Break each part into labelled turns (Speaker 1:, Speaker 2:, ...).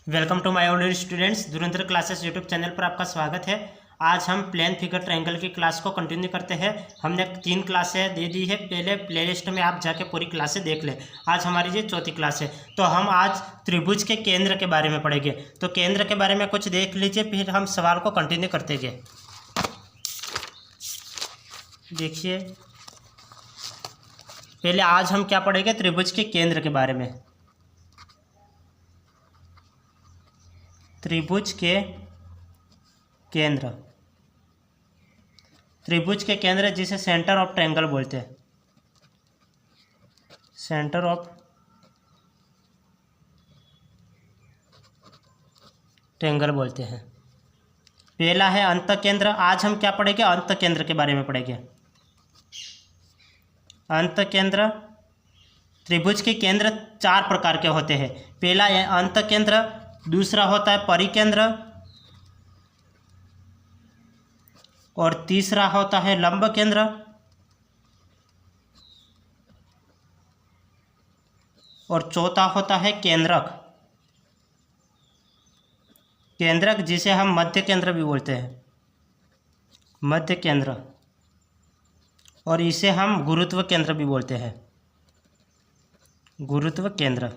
Speaker 1: Welcome to my audio students. Dhurandhar classes YouTube channel पर आपका स्वागत है। आज हम प्लेन फिगर ट्रायंगल की क्लास को कंटिन्यू करते हैं। हमने 3 क्लासें दे दी है, पहले प्लेलिस्ट में आप जाके पूरी क्लासें देख लें। आज हमारी ये चौथी क्लास है। तो हम आज त्रिभुज के केंद्र के बारे में पढ़ेंगे। तो केंद्र के बारे में कुछ देख लीजिए, फिर हम सवाल को कंटिन्यू करते गए। देखिए, पहले आज हम क्या पढ़ेंगे, त्रिभुज के केंद्र के बारे में। त्रिभुज के केंद्र, त्रिभुज के केंद्र जिसे सेंटर ऑफ ट्रायंगल बोलते हैं, सेंटर ऑफ ट्रायंगल बोलते हैं। पहला है अंत केंद्र। आज हम क्या पढ़ेंगे, अंत केंद्र के बारे में पढ़ेंगे। अंत केंद्र, त्रिभुज के केंद्र 4 प्रकार के होते हैं। पहला है अंत केंद्र, दूसरा होता है परिकेंद्र, और तीसरा होता है लंब केंद्र, और चौथा होता है केंद्रक। केंद्रक जिसे हम मध्य केंद्र भी बोलते हैं, मध्य केंद्र, और इसे हम गुरुत्व केंद्र भी बोलते हैं, गुरुत्व केंद्र।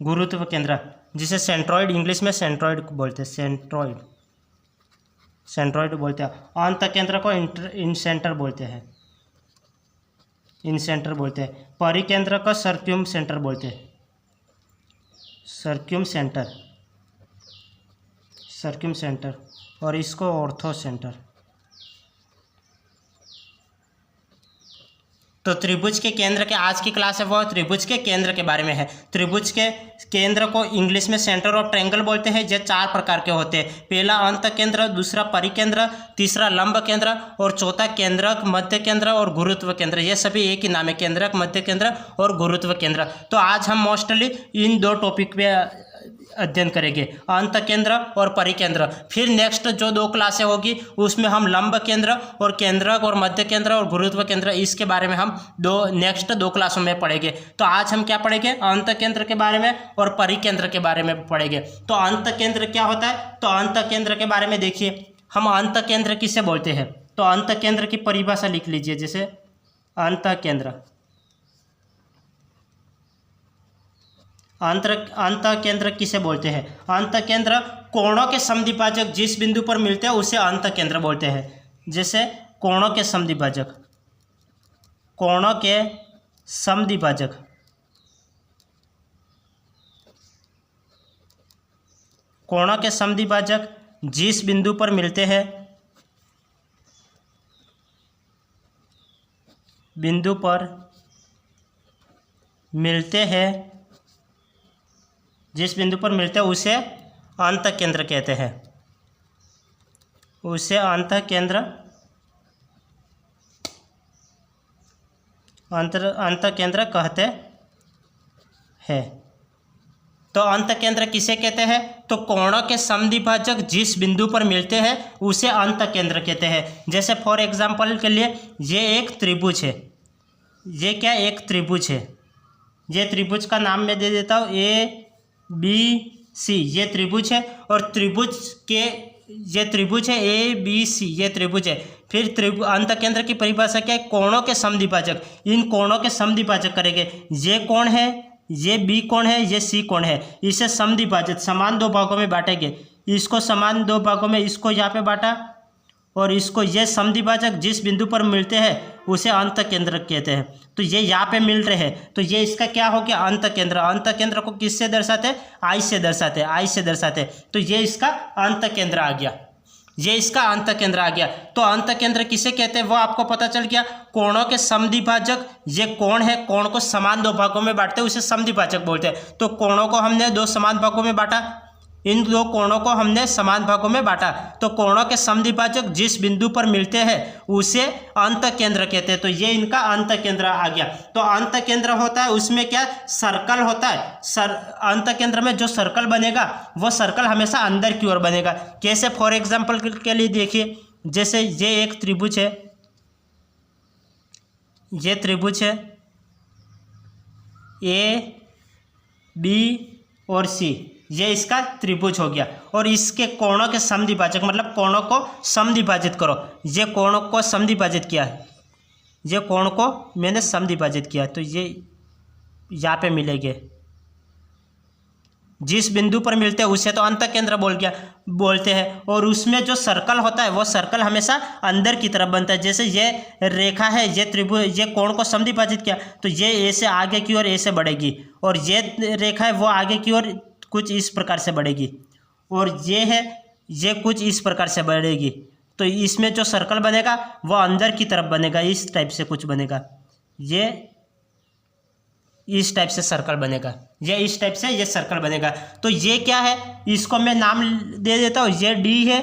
Speaker 1: गुरुत्व केंद्र जिसे सेंट्रॉइड, इंग्लिश में सेंट्रॉइड बोलते हैं, सेंट्रॉइड, सेंट्रॉइड बोलते हैं। अंत केंद्र को इन सेंटर बोलते हैं, इन सेंटर बोलते हैं। परिकेंद्र को सर्क्यूम सेंटर बोलते हैं, सर्क्यूम सेंटर, सर्क्यूम सेंटर, और इसको ऑर्थो सेंटर। तो त्रिभुज के केंद्र के आज की क्लास है वो त्रिभुज के केंद्र के बारे में है। त्रिभुज के केंद्र को इंग्लिश में सेंटर ऑफ ट्रायंगल बोलते हैं। ये 4 प्रकार के होते हैं। पहला अंत केंद्र, दूसरा परिकेंद्र, तीसरा लंब केंद्र, और चौथा केंद्रक, मध्य केंद्र और गुरुत्व केंद्र। ये सभी एक ही नाम है, केंद्रक, मध्य केंद्र और गुरुत्व केंद्र। तो आज हम मोस्टली इन 2 टॉपिक पे अध्ययन करेंगे, अंत केंद्र और परिकेंद्र। फिर नेक्स्ट जो 2 क्लासें होगी उसमें हम लंब केंद्र और केंद्रक और मध्य केंद्र और गुरुत्व केंद्र, इसके बारे में हम नेक्स्ट 2 क्लासों में पढ़ेंगे। तो आज हम क्या पढ़ेंगे, अंत केंद्र के बारे में और परिकेंद्र के बारे में पढ़ेंगे। तो अंत केंद्र क्या होता है, तो अंत केंद्र के बारे में देखिए, हम अंत केंद्र किसे बोलते हैं। तो अंत केंद्र की परिभाषा लिख लीजिए, जैसे अंत केंद्र, अंत केंद्र किसे बोलते हैं। अंत केंद्र कोणों के समद्विभाजक जिस बिंदु पर मिलते हैं उसे अंत केंद्र बोलते हैं। जैसे कोणों के समद्विभाजक, कोणों के समद्विभाजक, कोणों के समद्विभाजक जिस बिंदु पर मिलते हैं, बिंदु पर मिलते हैं, जिस बिंदु पर मिलते हैं उसे अंत केंद्र कहते हैं, उसे अंत केंद्र, अंत केंद्र कहते हैं। तो अंत केंद्र किसे कहते हैं, तो कोणों के समद्विभाजक जिस बिंदु पर मिलते हैं उसे अंत केंद्र कहते हैं। जैसे फॉर एग्जांपल के लिए ये एक त्रिभुज है, ये क्या एक त्रिभुज है, ये त्रिभुज का नाम मैं दे देता हूँ ABC। ये त्रिभुज है, और त्रिभुज के ये त्रिभुज है ABC, ये त्रिभुज है। फिर अंत केंद्र की परिभाषा क्या है, कोणों के समद्विभाजक, इन कोणों के समद्विभाजक करेंगे। ये कोण है, ये B कोण है, ये C कोण है, इसे समद्विभाजक समान 2 भागों में बांटेंगे। इसको समान 2 भागों में, इसको यहाँ पे बांटा, और इसको, ये समद्विभाजक जिस बिंदु पर मिलते हैं उसे अंत केंद्र कहते हैं। तो ये यहाँ पे मिल रहे हैं, तो ये इसका क्या हो गया, अंत केंद्र। अंत केंद्र को किससे दर्शाते हैं, I से दर्शाते हैं, I से दर्शाते हैं। तो ये इसका अंत केंद्र आ गया, ये इसका अंत केंद्र आ गया। तो अंत केंद्र किसे कहते हैं वो आपको पता चल गया। कोणों के समद्विभाजक, ये कोण है, कोण को समान 2 भागों में बांटते हैं, उसे समद्विभाजक बोलते हैं। तो कोणों को हमने 2 समान भागों में बांटा, इन 2 कोणों को हमने समान भागों में बांटा। तो कोणों के समद्विभाजक जिस बिंदु पर मिलते हैं उसे अंत केंद्र कहते हैं। तो ये इनका अंत केंद्र आ गया। तो अंत केंद्र होता है, उसमें क्या सर्कल होता है। अंत केंद्र में जो सर्कल बनेगा वो सर्कल हमेशा अंदर की ओर बनेगा। कैसे, फॉर एग्जाम्पल के लिए देखिए, जैसे ये एक त्रिभुज है, ये त्रिभुज है, A, B और सी, ये इसका त्रिभुज हो गया। और इसके कोणों के समद्विभाजक मतलब कोणों को समद्विभाजित करो। ये कोणों को समद्विभाजित किया है, ये कोण को मैंने समद्विभाजित किया, तो ये यहाँ पे मिलेंगे। जिस बिंदु पर मिलते हैं उसे तो अंतःकेंद्र बोलते हैं। और उसमें जो सर्कल होता है वो सर्कल हमेशा अंदर की तरफ बनता है। जैसे ये रेखा है, ये त्रिभुज, ये कोण को समद्विभाजित किया तो ये ए से आगे की ओर ए से बढ़ेगी, और ये रेखा है वो आगे की ओर कुछ इस प्रकार से बढ़ेगी, और ये है ये कुछ इस प्रकार से बढ़ेगी। तो इसमें जो सर्कल बनेगा वो अंदर की तरफ बनेगा, इस टाइप से कुछ बनेगा, ये इस टाइप से सर्कल बनेगा, ये इस टाइप से ये सर्कल बनेगा। तो ये क्या है, इसको मैं नाम दे देता हूँ, ये डी है,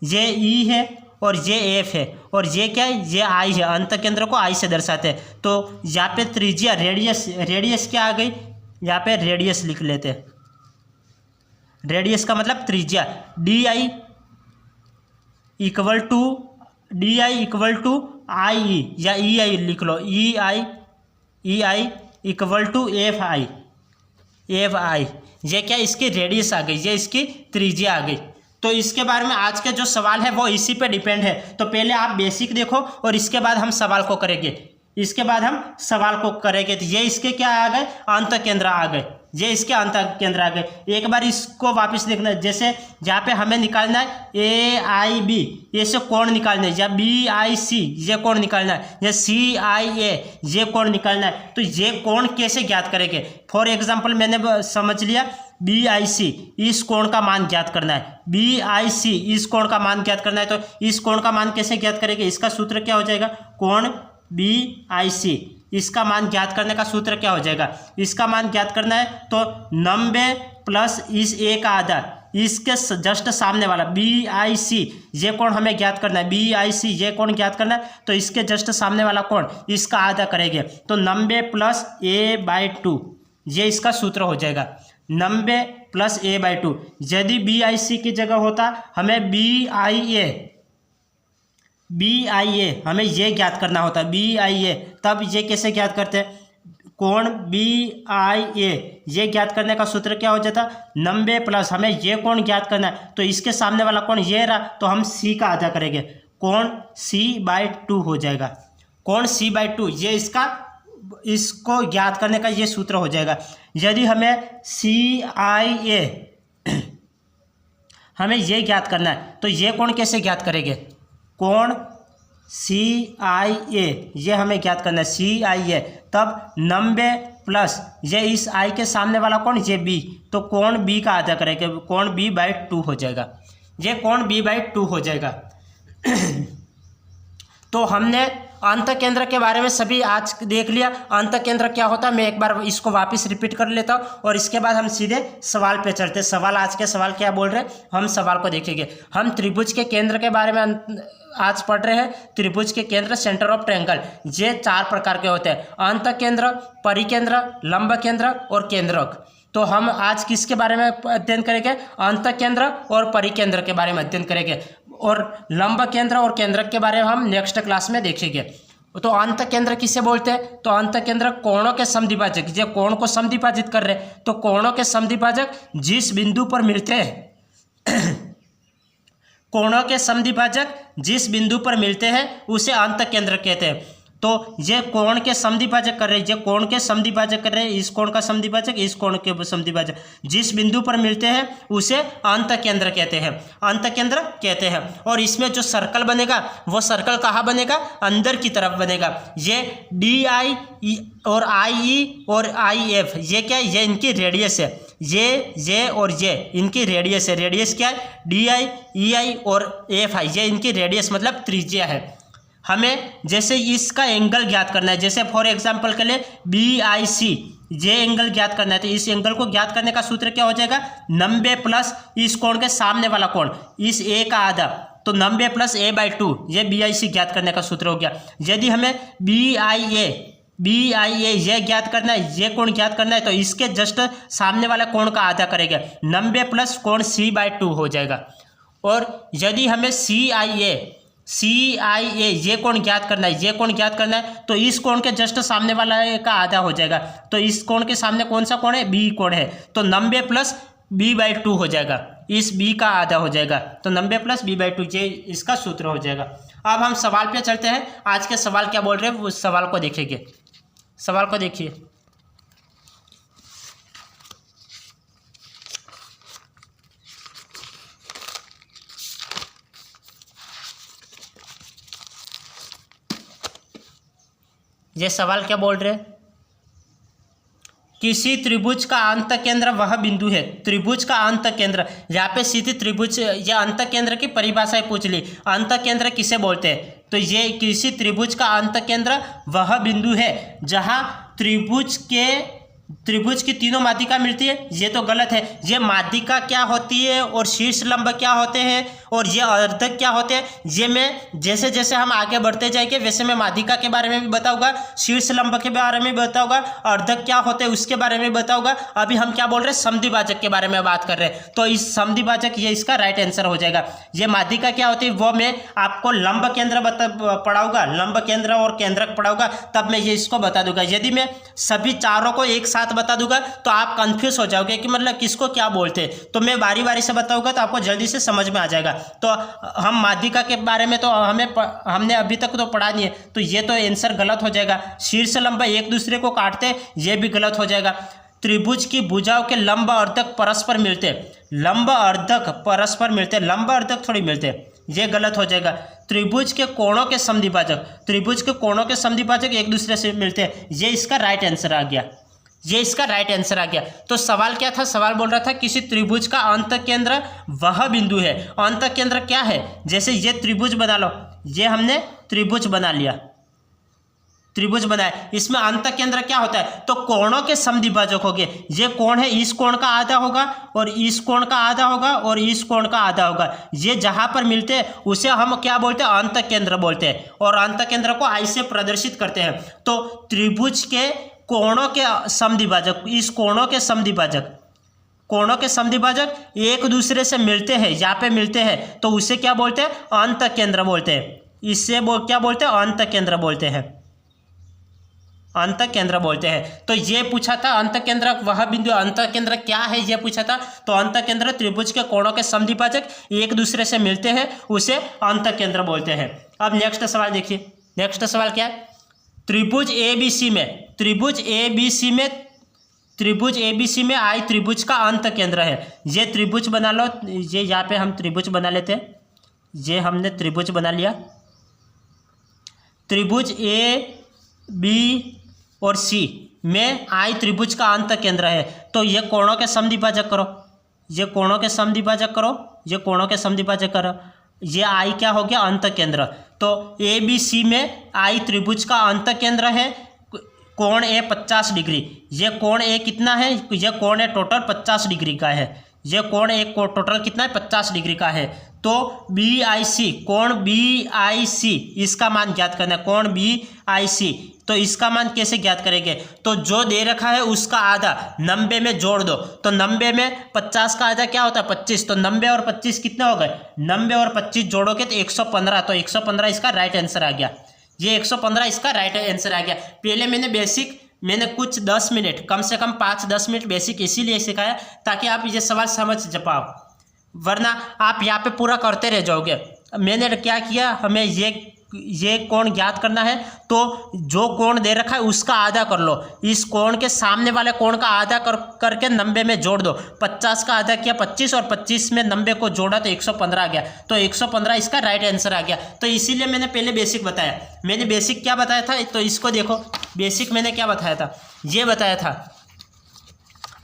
Speaker 1: ये ई है और ये एफ है, और ये क्या है, ये आई है। अंतःकेंद्र को आई से दर्शाते हैं। तो यहाँ पे त्रिज्या रेडियस क्या आ गई, यहाँ पे रेडियस लिख लेते हैं। रेडियस का मतलब त्रिज्या, डी आई इक्वल टू आई ई, या ई आई लिख लो, ई I equal to F I. ये क्या, इसकी रेडियस आ गई, ये इसकी त्रिज्या आ गई। तो इसके बारे में आज के जो सवाल है वो इसी पे डिपेंड है। तो पहले आप बेसिक देखो और इसके बाद हम सवाल को करेंगे। तो ये इसके क्या आ गए, अंतःकेंद्र आ गए, ये इसके अंतःकेंद्र आ गए। एक बार इसको वापस देखना, जैसे यहाँ पे हमें निकालना है ए आई बी, ये से कोण निकालना है, या बी आई सी ये कोण निकालना है, या सी आई ए ये कोण निकालना है। तो ये कोण कैसे ज्ञात करेंगे, फॉर एग्जाम्पल मैंने समझ लिया बी आई सी, इस कोण का मान ज्ञात करना है, बी आई सी इस कोण का मान ज्ञात करना है। तो इस कोण का मान कैसे ज्ञात करेंगे, इसका सूत्र क्या हो जाएगा, कोण बी आई सी, इसका मान ज्ञात करने का सूत्र क्या हो जाएगा, इसका मान ज्ञात करना है तो 90 प्लस इस ए का आधा, इसके जस्ट सामने वाला बी आई सी ये कोण हमें ज्ञात करना है, बी आई सी ये कोण ज्ञात करना है। तो इसके जस्ट सामने वाला कोण इसका आधा करेंगे, तो 90 प्लस a/2 ये इसका सूत्र हो जाएगा, 90 प्लस a/2। यदि बी आई सी की जगह होता हमें बी आई ए हमें ये ज्ञात करना होता है, बी आई ए। तब ये कैसे ज्ञात करते हैं, कोण बी आई ए ये ज्ञात करने का सूत्र क्या हो जाता, 90 प्लस हमें ये कोण ज्ञात करना है, तो इसके सामने वाला कोण ये रहा, तो हम सी का आधा करेंगे, कोण c/2 हो जाएगा, कोण c/2 ये इसको ज्ञात करने का ये सूत्र हो जाएगा। यदि हमें सी आई ए हमें ये ज्ञात करना है तो ये कोण कैसे ज्ञात करेंगे, कोण सी आई ए ये हमें ज्ञात करना है, सी आई ए। तब 90 प्लस ये इस आई के सामने वाला कोण ये बी, तो कोण बी का आधा करेंगे, कोण b/2 हो जाएगा, ये कोण b/2 हो जाएगा। तो हमने अंतःकेंद्र के बारे में सभी आज देख लिया। अंतःकेंद्र क्या होता है मैं एक बार इसको वापस रिपीट कर लेता हूँ, और इसके बाद हम सीधे सवाल पे चलते हैं। सवाल आज के सवाल क्या बोल रहे हैं, हम सवाल को देखेंगे। हम त्रिभुज के केंद्र के बारे में आज पढ़ रहे हैं। त्रिभुज के केंद्र, सेंटर ऑफ ट्रायंगल, ये 4 प्रकार के होते हैं, अंतःकेंद्र, परिकेंद्र, लंब केंद्र और केंद्रक। तो हम आज किसके बारे में अध्ययन करेंगे, अंतःकेंद्र और परिकेंद्र के बारे में अध्ययन करेंगे, और लंब केंद्र और केंद्रक के बारे में हम नेक्स्ट क्लास में देखेंगे। तो अंतःकेंद्र किसे बोलते हैं, तो अंतःकेंद्र कोणों के समद्विभाजक, ये कोण को समद्विभाजित कर रहे हैं, तो कोणों के समद्विभाजक जिस बिंदु पर मिलते हैं कोणों के समद्विभाजक जिस बिंदु पर मिलते हैं उसे अंतःकेंद्र कहते हैं। तो ये कोण के समद्विभाजक कर रहे हैं, ये कोण के समद्विभाजक कर रहे हैं, इस कोण का समद्विभाजक, इस कोण के समद्विभाजक, जिस बिंदु पर मिलते हैं उसे अंतःकेंद्र कहते हैं, अंतःकेंद्र कहते हैं। और इसमें जो सर्कल बनेगा वो सर्कल कहाँ बनेगा, अंदर की तरफ बनेगा। ये डी आई और आई ई और आई एफ ये क्या है, ये इनकी रेडियस है, ये और ये इनकी रेडियस है। रेडियस क्या है, डी आई, ई आई और एफ आई ये इनकी रेडियस मतलब त्रिज्या है। हमें जैसे इसका एंगल ज्ञात करना है, जैसे फॉर एग्जांपल के लिए बी आई सी ये एंगल ज्ञात करना है, तो इस एंगल को ज्ञात करने का सूत्र क्या हो जाएगा, 90 प्लस इस कोण के सामने वाला कोण इस ए का आधा, तो 90 प्लस a/2 ये बी आई सी ज्ञात करने का सूत्र हो गया। यदि हमें बी आई ए ये ज्ञात करना है, ये कोण ज्ञात करना है, तो इसके जस्ट सामने वाला कोण का आधा करेंगे, 90 प्लस कोण c/2 हो जाएगा। और यदि हमें सी आई ए CIA ये कोण ज्ञात करना है, ये कोण ज्ञात करना है, तो इस कोण के जस्ट सामने वाला का आधा हो जाएगा। तो इस कोण के सामने कौन सा कोण है, B कोण है, तो 90 प्लस B/2 हो जाएगा, इस B का आधा हो जाएगा, तो 90 प्लस B/2 ये इसका सूत्र हो जाएगा। अब हम सवाल पे चलते हैं। आज के सवाल क्या बोल रहे हैं उस सवाल को देखेंगे। सवाल को देखिए। ये सवाल क्या बोल रहे हैं, किसी त्रिभुज का अंत केंद्र वह बिंदु है। त्रिभुज का अंत केंद्र, यहाँ पे सीधी त्रिभुज या अंत केंद्र की परिभाषा पूछ ली। अंत केंद्र किसे बोलते हैं, तो ये किसी त्रिभुज का अंत केंद्र वह बिंदु है जहाँ त्रिभुज की तीनों माध्यिका मिलती है। ये तो गलत है। ये माध्यिका क्या होती है और शीर्ष लंब क्या होते हैं और ये अर्धक क्या होते हैं, ये मैं जैसे जैसे हम आगे बढ़ते जाएंगे वैसे मैं माध्यिका के बारे में भी बताऊंगा, शीर्ष लंब के बारे में भी बताऊंगा, अर्धक क्या होते हैं उसके बारे में बताऊंगा। अभी हम क्या बोल रहे हैं, समद्विभाजक के बारे में बात कर रहे हैं। तो इस समद्विभाजक ये इसका राइट आंसर हो जाएगा। ये माध्यिका क्या होती है वो मैं आपको लंब केंद्र पढ़ाऊंगा, लंब केंद्र और केंद्रक पढ़ाऊंगा, तब मैं ये इसको बता दूंगा। यदि मैं सभी चारों को एक साथ बता दूंगा तो आप कंफ्यूज हो जाओगे कि मतलब किसको क्या बोलते हैं। तो मैं बारी बारी से बताऊंगा तो आपको जल्दी से समझ में आ जाएगा। तो हम माध्यिका के बारे में तो हमने अभी तक तो पढ़ा नहीं है, तो ये तो आंसर गलत हो जाएगा। शीर्ष लंब एक दूसरे को काटते, ये भी गलत हो जाएगा। त्रिभुज की भुजाओं के लंब अर्धक परस्पर मिलते, लंब अर्धक परस्पर मिलते, लंब अर्धक थोड़ी मिलते, ये गलत हो जाएगा। त्रिभुज के कोणों के समद्विभाजक, त्रिभुज के कोणों के समद्विभाजक एक दूसरे से मिलते हैं, ये इसका राइट आंसर आ गया, ये इसका राइट आंसर आ गया। तो सवाल क्या था, सवाल बोल रहा था किसी त्रिभुज का अंत केंद्र वह बिंदु है। अंत केंद्र क्या है, जैसे ये त्रिभुज बना लो, ये हमने त्रिभुज बना लिया, त्रिभुज बनाया, इसमें अंत केंद्र क्या होता है, तो कोणों के समद्विभाजक हो गए। ये कोण है, इस कोण का आधा होगा और इस कोण का आधा होगा और इस कोण का आधा होगा। ये जहां पर मिलते हैं उसे हम क्या बोलते हैं, अंत केंद्र बोलते हैं, और अंत केंद्र को आई से प्रदर्शित करते हैं। तो त्रिभुज के कोणों के समद्विभाजक, इस कोणों के समद्विभाजक, कोणों के समद्विभाजक एक दूसरे से मिलते हैं, यहाँ पे मिलते हैं, तो उसे क्या बोलते हैं, अंत केंद्र बोलते हैं। इससे क्या बोलते हैं, अंत केंद्र बोलते हैं, अंत केंद्र बोलते हैं। तो ये पूछा था अंत केंद्र वह बिंदु, अंत केंद्र क्या है ये पूछा था। तो अंत केंद्र त्रिभुज के कोणों के समद्विभाजक एक दूसरे से मिलते हैं, उसे अंत केंद्र बोलते हैं। अब नेक्स्ट सवाल देखिए। नेक्स्ट सवाल क्या है, त्रिभुज ABC में, त्रिभुज ABC में आई त्रिभुज का अंत केंद्र है। ये त्रिभुज बना लो, ये यहाँ पे हम त्रिभुज बना लेते हैं, ये हमने त्रिभुज बना लिया। त्रिभुज AB और C में आई त्रिभुज का अंत केंद्र है। तो ये कोणों के समद्विभाजक करो, ये कोणों के समद्विभाजक करो, ये कोणों के समद्विभाजक करो। ये आई क्या हो गया, अंत केंद्र। तो ABC में आई त्रिभुज का अंत केंद्र है, कोण A 50 डिग्री। ये कोण A कितना है, ये कोण A टोटल 50 डिग्री का है। ये कोण A को टोटल कितना है, 50 डिग्री का है। तो BIC, कोण BIC, इसका मान ज्ञात करना है, कोण BIC। तो इसका मान कैसे ज्ञात करेंगे, तो जो दे रखा है उसका आधा 90 में जोड़ दो। तो 90 में 50 का आधा क्या होता है, 25। तो 90 और 25 कितने हो गए, 90 और 25 जोड़ोगे तो 115। तो 115 इसका राइट आंसर आ गया, ये 115 इसका राइट आंसर आ गया। पहले मैंने कुछ 10 मिनट, कम से कम 5-10 मिनट बेसिक इसीलिए सिखाया ताकि आप ये सवाल समझ पाओ, वरना आप यहाँ पे पूरा करते रह जाओगे। मैंने क्या किया, हमें ये कोण ज्ञात करना है, तो जो कोण दे रखा है उसका आधा कर लो। इस कोण के सामने वाले कोण का आधा करके 90 में जोड़ दो। 50 का आधा किया 25 और 25 में 90 को जोड़ा तो 115 आ गया। तो 115 इसका राइट आंसर आ गया। तो इसीलिए मैंने पहले बेसिक बताया। मैंने बेसिक क्या बताया था, तो इसको देखो, बेसिक मैंने क्या बताया था, ये बताया था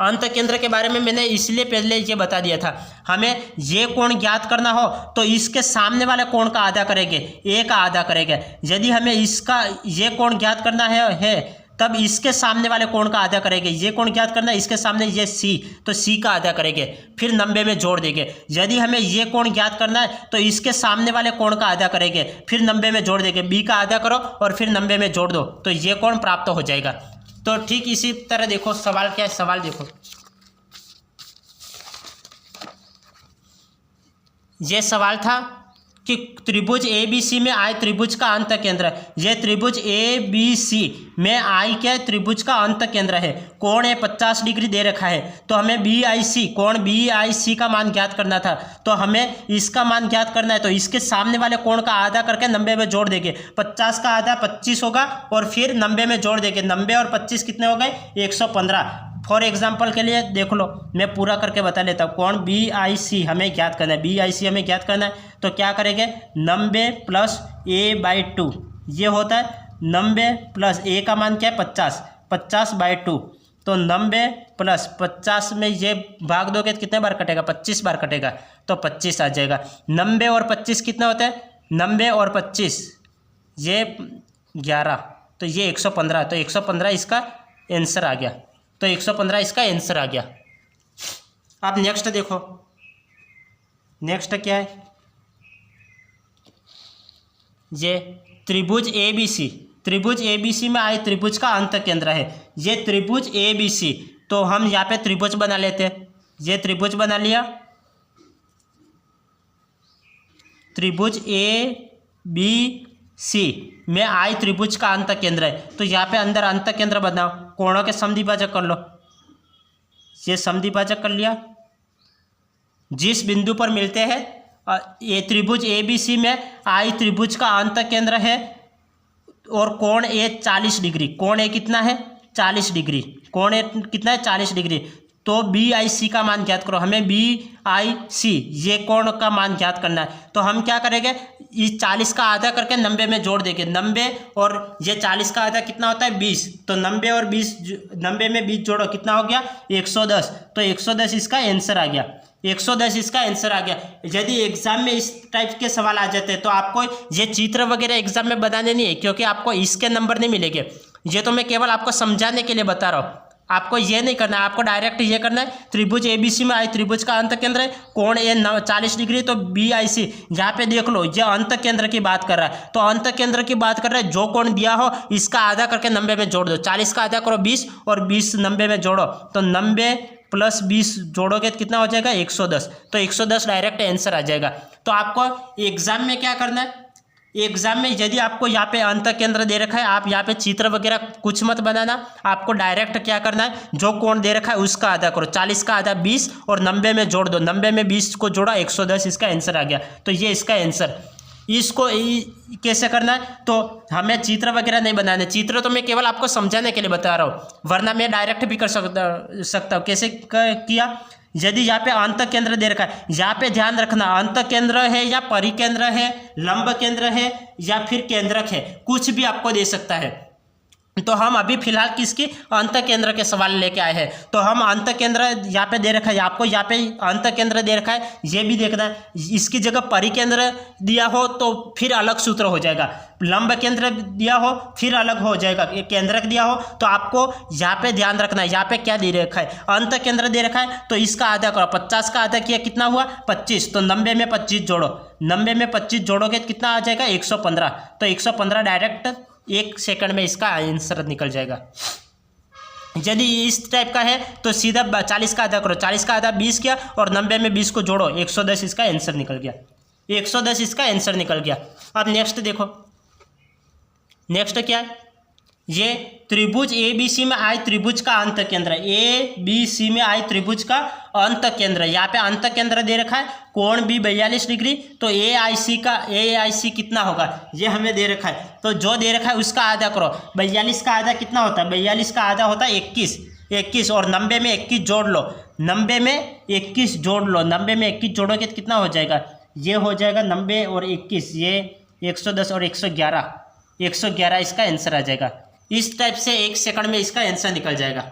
Speaker 1: अंत केंद्र के बारे में। मैंने इसलिए पहले ये बता दिया था, हमें ये कोण ज्ञात करना हो तो इसके सामने वाले कोण का आधा करेंगे, ए का आधा करेंगे। यदि हमें इसका ये कोण ज्ञात करना है तब इसके सामने वाले कोण का आधा करेंगे। ये कोण ज्ञात करना है, इसके सामने ये C, तो C का आधा करेंगे, फिर 90 में जोड़ देंगे। यदि हमें ये कोण ज्ञात करना है तो इसके सामने वाले कोण का आधा करेंगे, फिर 90 में जोड़ देंगे। B का आधा करो और फिर 90 में जोड़ दो, तो ये कोण प्राप्त हो जाएगा। तो ठीक इसी तरह देखो सवाल क्या है, सवाल देखो, ये सवाल था कि त्रिभुज ए बी सी में आई त्रिभुज का अंत केंद्र है। ये त्रिभुज ए बी सी में आई क्या है, त्रिभुज का अंत केंद्र है। कोण है 50 डिग्री दे रखा है, तो हमें बी आई सी, कोण बी आई सी का मान ज्ञात करना था, तो हमें इसका मान ज्ञात करना है। तो इसके सामने वाले कोण का आधा करके 90 में जोड़ देंगे। 50 का आधा 25 होगा और फिर 90 में जोड़ देंगे। 90 और 25 कितने हो गए, 115। फॉर एग्जाम्पल के लिए देख लो, मैं पूरा करके बता लेता हूँ। कोण बी आई सी हमें ज्ञात करना है, बी आई सी हमें ज्ञात करना है, तो क्या करेंगे, 90 प्लस a/2 ये होता है 90 प्लस a का मान क्या है 50, 50/2, तो 90 प्लस 50 में ये भाग दोगे तो कितने बार कटेगा, 25 बार कटेगा, तो 25 आ जाएगा। 90 और 25 कितना होता है, 90 और 25 ये 11, तो ये 115, तो 115 इसका आंसर आ गया। तो 115 इसका आंसर आ गया। आप नेक्स्ट देखो, नेक्स्ट क्या है, ये त्रिभुज ए बी सी, त्रिभुज ए बी सी में आई त्रिभुज का अंत केंद्र है। ये त्रिभुज ए बी सी, तो हम यहाँ पे त्रिभुज बना लेते हैं। ये त्रिभुज बना लिया, त्रिभुज ए बी सी में आई त्रिभुज का अंत केंद्र है, तो यहाँ पे अंदर अंत केंद्र बनाओ, कोणों के समद्विभाजक कर लो। ये समद्विभाजक कर लिया। जिस बिंदु पर मिलते हैं, ये त्रिभुज ए बी सी में आई त्रिभुज का अंत केंद्र है और कोण ए 40 डिग्री, कोण ए कितना है 40 डिग्री, कोण ए कितना है 40 डिग्री, तो बी आई सी का मान ज्ञात करो। हमें बी आई सी ये कोण का मान ज्ञात करना है, तो हम क्या करेंगे, इस 40 का आधा करके 90 में जोड़ देंगे। 90 और ये 40 का आधा कितना होता है 20, तो 90 और 20, 90 में 20 जोड़ो कितना हो गया 110, तो 110 इसका आंसर आ गया। 110 इसका आंसर आ गया। यदि एग्जाम में इस टाइप के सवाल आ जाते हैं तो आपको ये चित्र वगैरह एग्जाम में बनाने नहीं है, क्योंकि आपको इसके नंबर नहीं मिलेंगे। ये तो मैं केवल आपको समझाने के लिए बता रहा हूँ। आपको ये नहीं करना है, आपको डायरेक्ट ये करना है, त्रिभुज एबीसी में आई त्रिभुज का अंत केंद्र है, कोण ए 40 डिग्री, तो बी आई सी। यहाँ पे देख लो, ये अंत केंद्र की बात कर रहा है, तो अंत केंद्र की बात कर रहा है, जो कोण दिया हो इसका आधा करके 90 में जोड़ दो। 40 का आधा करो 20 और 20 90 में जोड़ो, तो 90 प्लस 20 जोड़ोगे तो कितना हो जाएगा 110, तो 110 डायरेक्ट आंसर आ जाएगा। तो आपको एग्जाम में क्या करना है, एग्जाम में यदि आपको यहाँ पे अंत केंद्र दे रखा है, आप यहाँ पे चित्र वगैरह कुछ मत बनाना, आपको डायरेक्ट क्या करना है, जो कोण दे रखा है उसका आधा करो। 40 का आधा 20 और 90 में जोड़ दो, 90 में 20 को जोड़ा 110, इसका आंसर आ गया। तो ये इसका आंसर। इसको कैसे करना है, तो हमें चित्र वगैरह नहीं बनाने, चित्र तो मैं केवल आपको समझाने के लिए बता रहा हूँ, वरना मैं डायरेक्ट भी कर सकता हूँ। कैसे किया, यदि यहाँ पे अंत केंद्र दे रखा है, यहाँ पे ध्यान रखना, अंत केंद्र है या परिकेंद्र है, लंब केंद्र है या फिर केंद्रक है, कुछ भी आपको दे सकता है। तो हम अभी फिलहाल किसकी अंत केंद्र के सवाल लेके आए हैं, तो हम अंत केंद्र यहाँ पे दे रखा है, आपको यहाँ पे अंत केंद्र दे रखा है, ये भी देखना है। इसकी जगह परिकेंद्र दिया हो तो फिर अलग सूत्र हो जाएगा, लंब केंद्र दिया हो फिर अलग हो जाएगा, केंद्रक दिया हो तो आपको यहाँ पे ध्यान रखना है। यहाँ पे क्या दे रखा है, अंत केंद्र दे रखा है, तो इसका आधा करो। 50 का आधा किया कितना हुआ 25, तो 90 में 25 जोड़ो, 90 में 25 जोड़ोगे तो कितना आ जाएगा 115, तो 115 डायरेक्ट 1 सेकंड में इसका आंसर निकल जाएगा। यदि इस टाइप का है तो सीधा 40 का आधा करो, 40 का आधा 20 किया और 90 में 20 को जोड़ो, 110 इसका आंसर निकल गया, 110 इसका आंसर निकल गया। अब नेक्स्ट देखो, नेक्स्ट क्या है, ये त्रिभुज ए बी सी में आई त्रिभुज का अंत केंद्र, ए बी सी में आई त्रिभुज का अंत केंद्र। यहाँ पे अंत केंद्र दे रखा है, कोण भी 42 डिग्री, तो ए आई सी कितना होगा ये हमें दे रखा है, तो जो दे रखा है उसका आधा करो। 42 का आधा कितना होता है, 42 का आधा होता है 21 और 90 में 21 जोड़ लो, 90 में 21 जोड़ लो, 90 में 21 जोड़ोगे तो कितना हो जाएगा, ये हो जाएगा 90 और 21, ये 110 और 111 इसका आंसर आ जाएगा। इस टाइप से 1 सेकंड में इसका आंसर निकल जाएगा,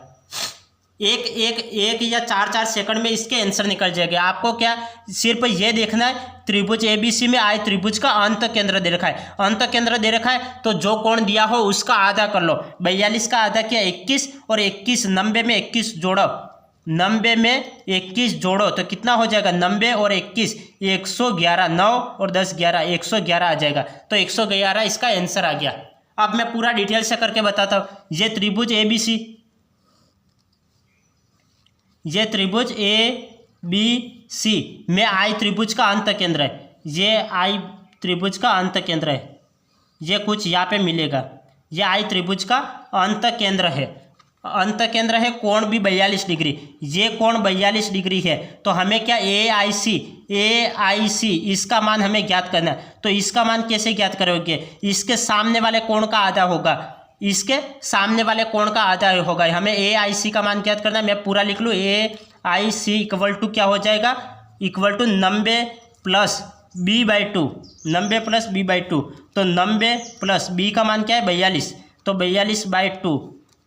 Speaker 1: एक या 4 सेकंड में इसके आंसर निकल जाएगा। आपको क्या सिर्फ ये देखना है, त्रिभुज एबीसी में आई त्रिभुज का अंत केंद्र दे रखा है, अंत केंद्र दे रखा है, तो जो कोण दिया हो उसका आधा कर लो। 42 का आधा किया 21 और 21, 90 में 21 जोड़ो, 90 में 21 जोड़ो तो कितना हो जाएगा 90 और 21 111, 9 और 10 11, 111 आ जाएगा, तो 111 इसका आंसर आ गया। अब मैं पूरा डिटेल से करके बताता हूँ। ये त्रिभुज ए बी सी, ये त्रिभुज ए बी सी में आई त्रिभुज का अंत केंद्र है, ये आई त्रिभुज का अंत केंद्र है, ये कुछ यहाँ पे मिलेगा, ये आई त्रिभुज का अंत केंद्र है। अंत केंद्र है कोण भी 42 डिग्री, ये कोण 42 डिग्री है। तो हमें क्या ए आई सी इसका मान हमें ज्ञात करना है। तो इसका मान कैसे ज्ञात करोगे, इसके सामने वाले कोण का आधा होगा, इसके सामने वाले कोण का आधा होगा। हमें ए आई सी का मान ज्ञात करना है। मैं पूरा लिख लूँ, ए आई सी इक्वल टू क्या हो जाएगा, equal to 90 plus b/2, 90 plus b/2। तो 90 प्लस b का मान क्या है 42, तो 42/2।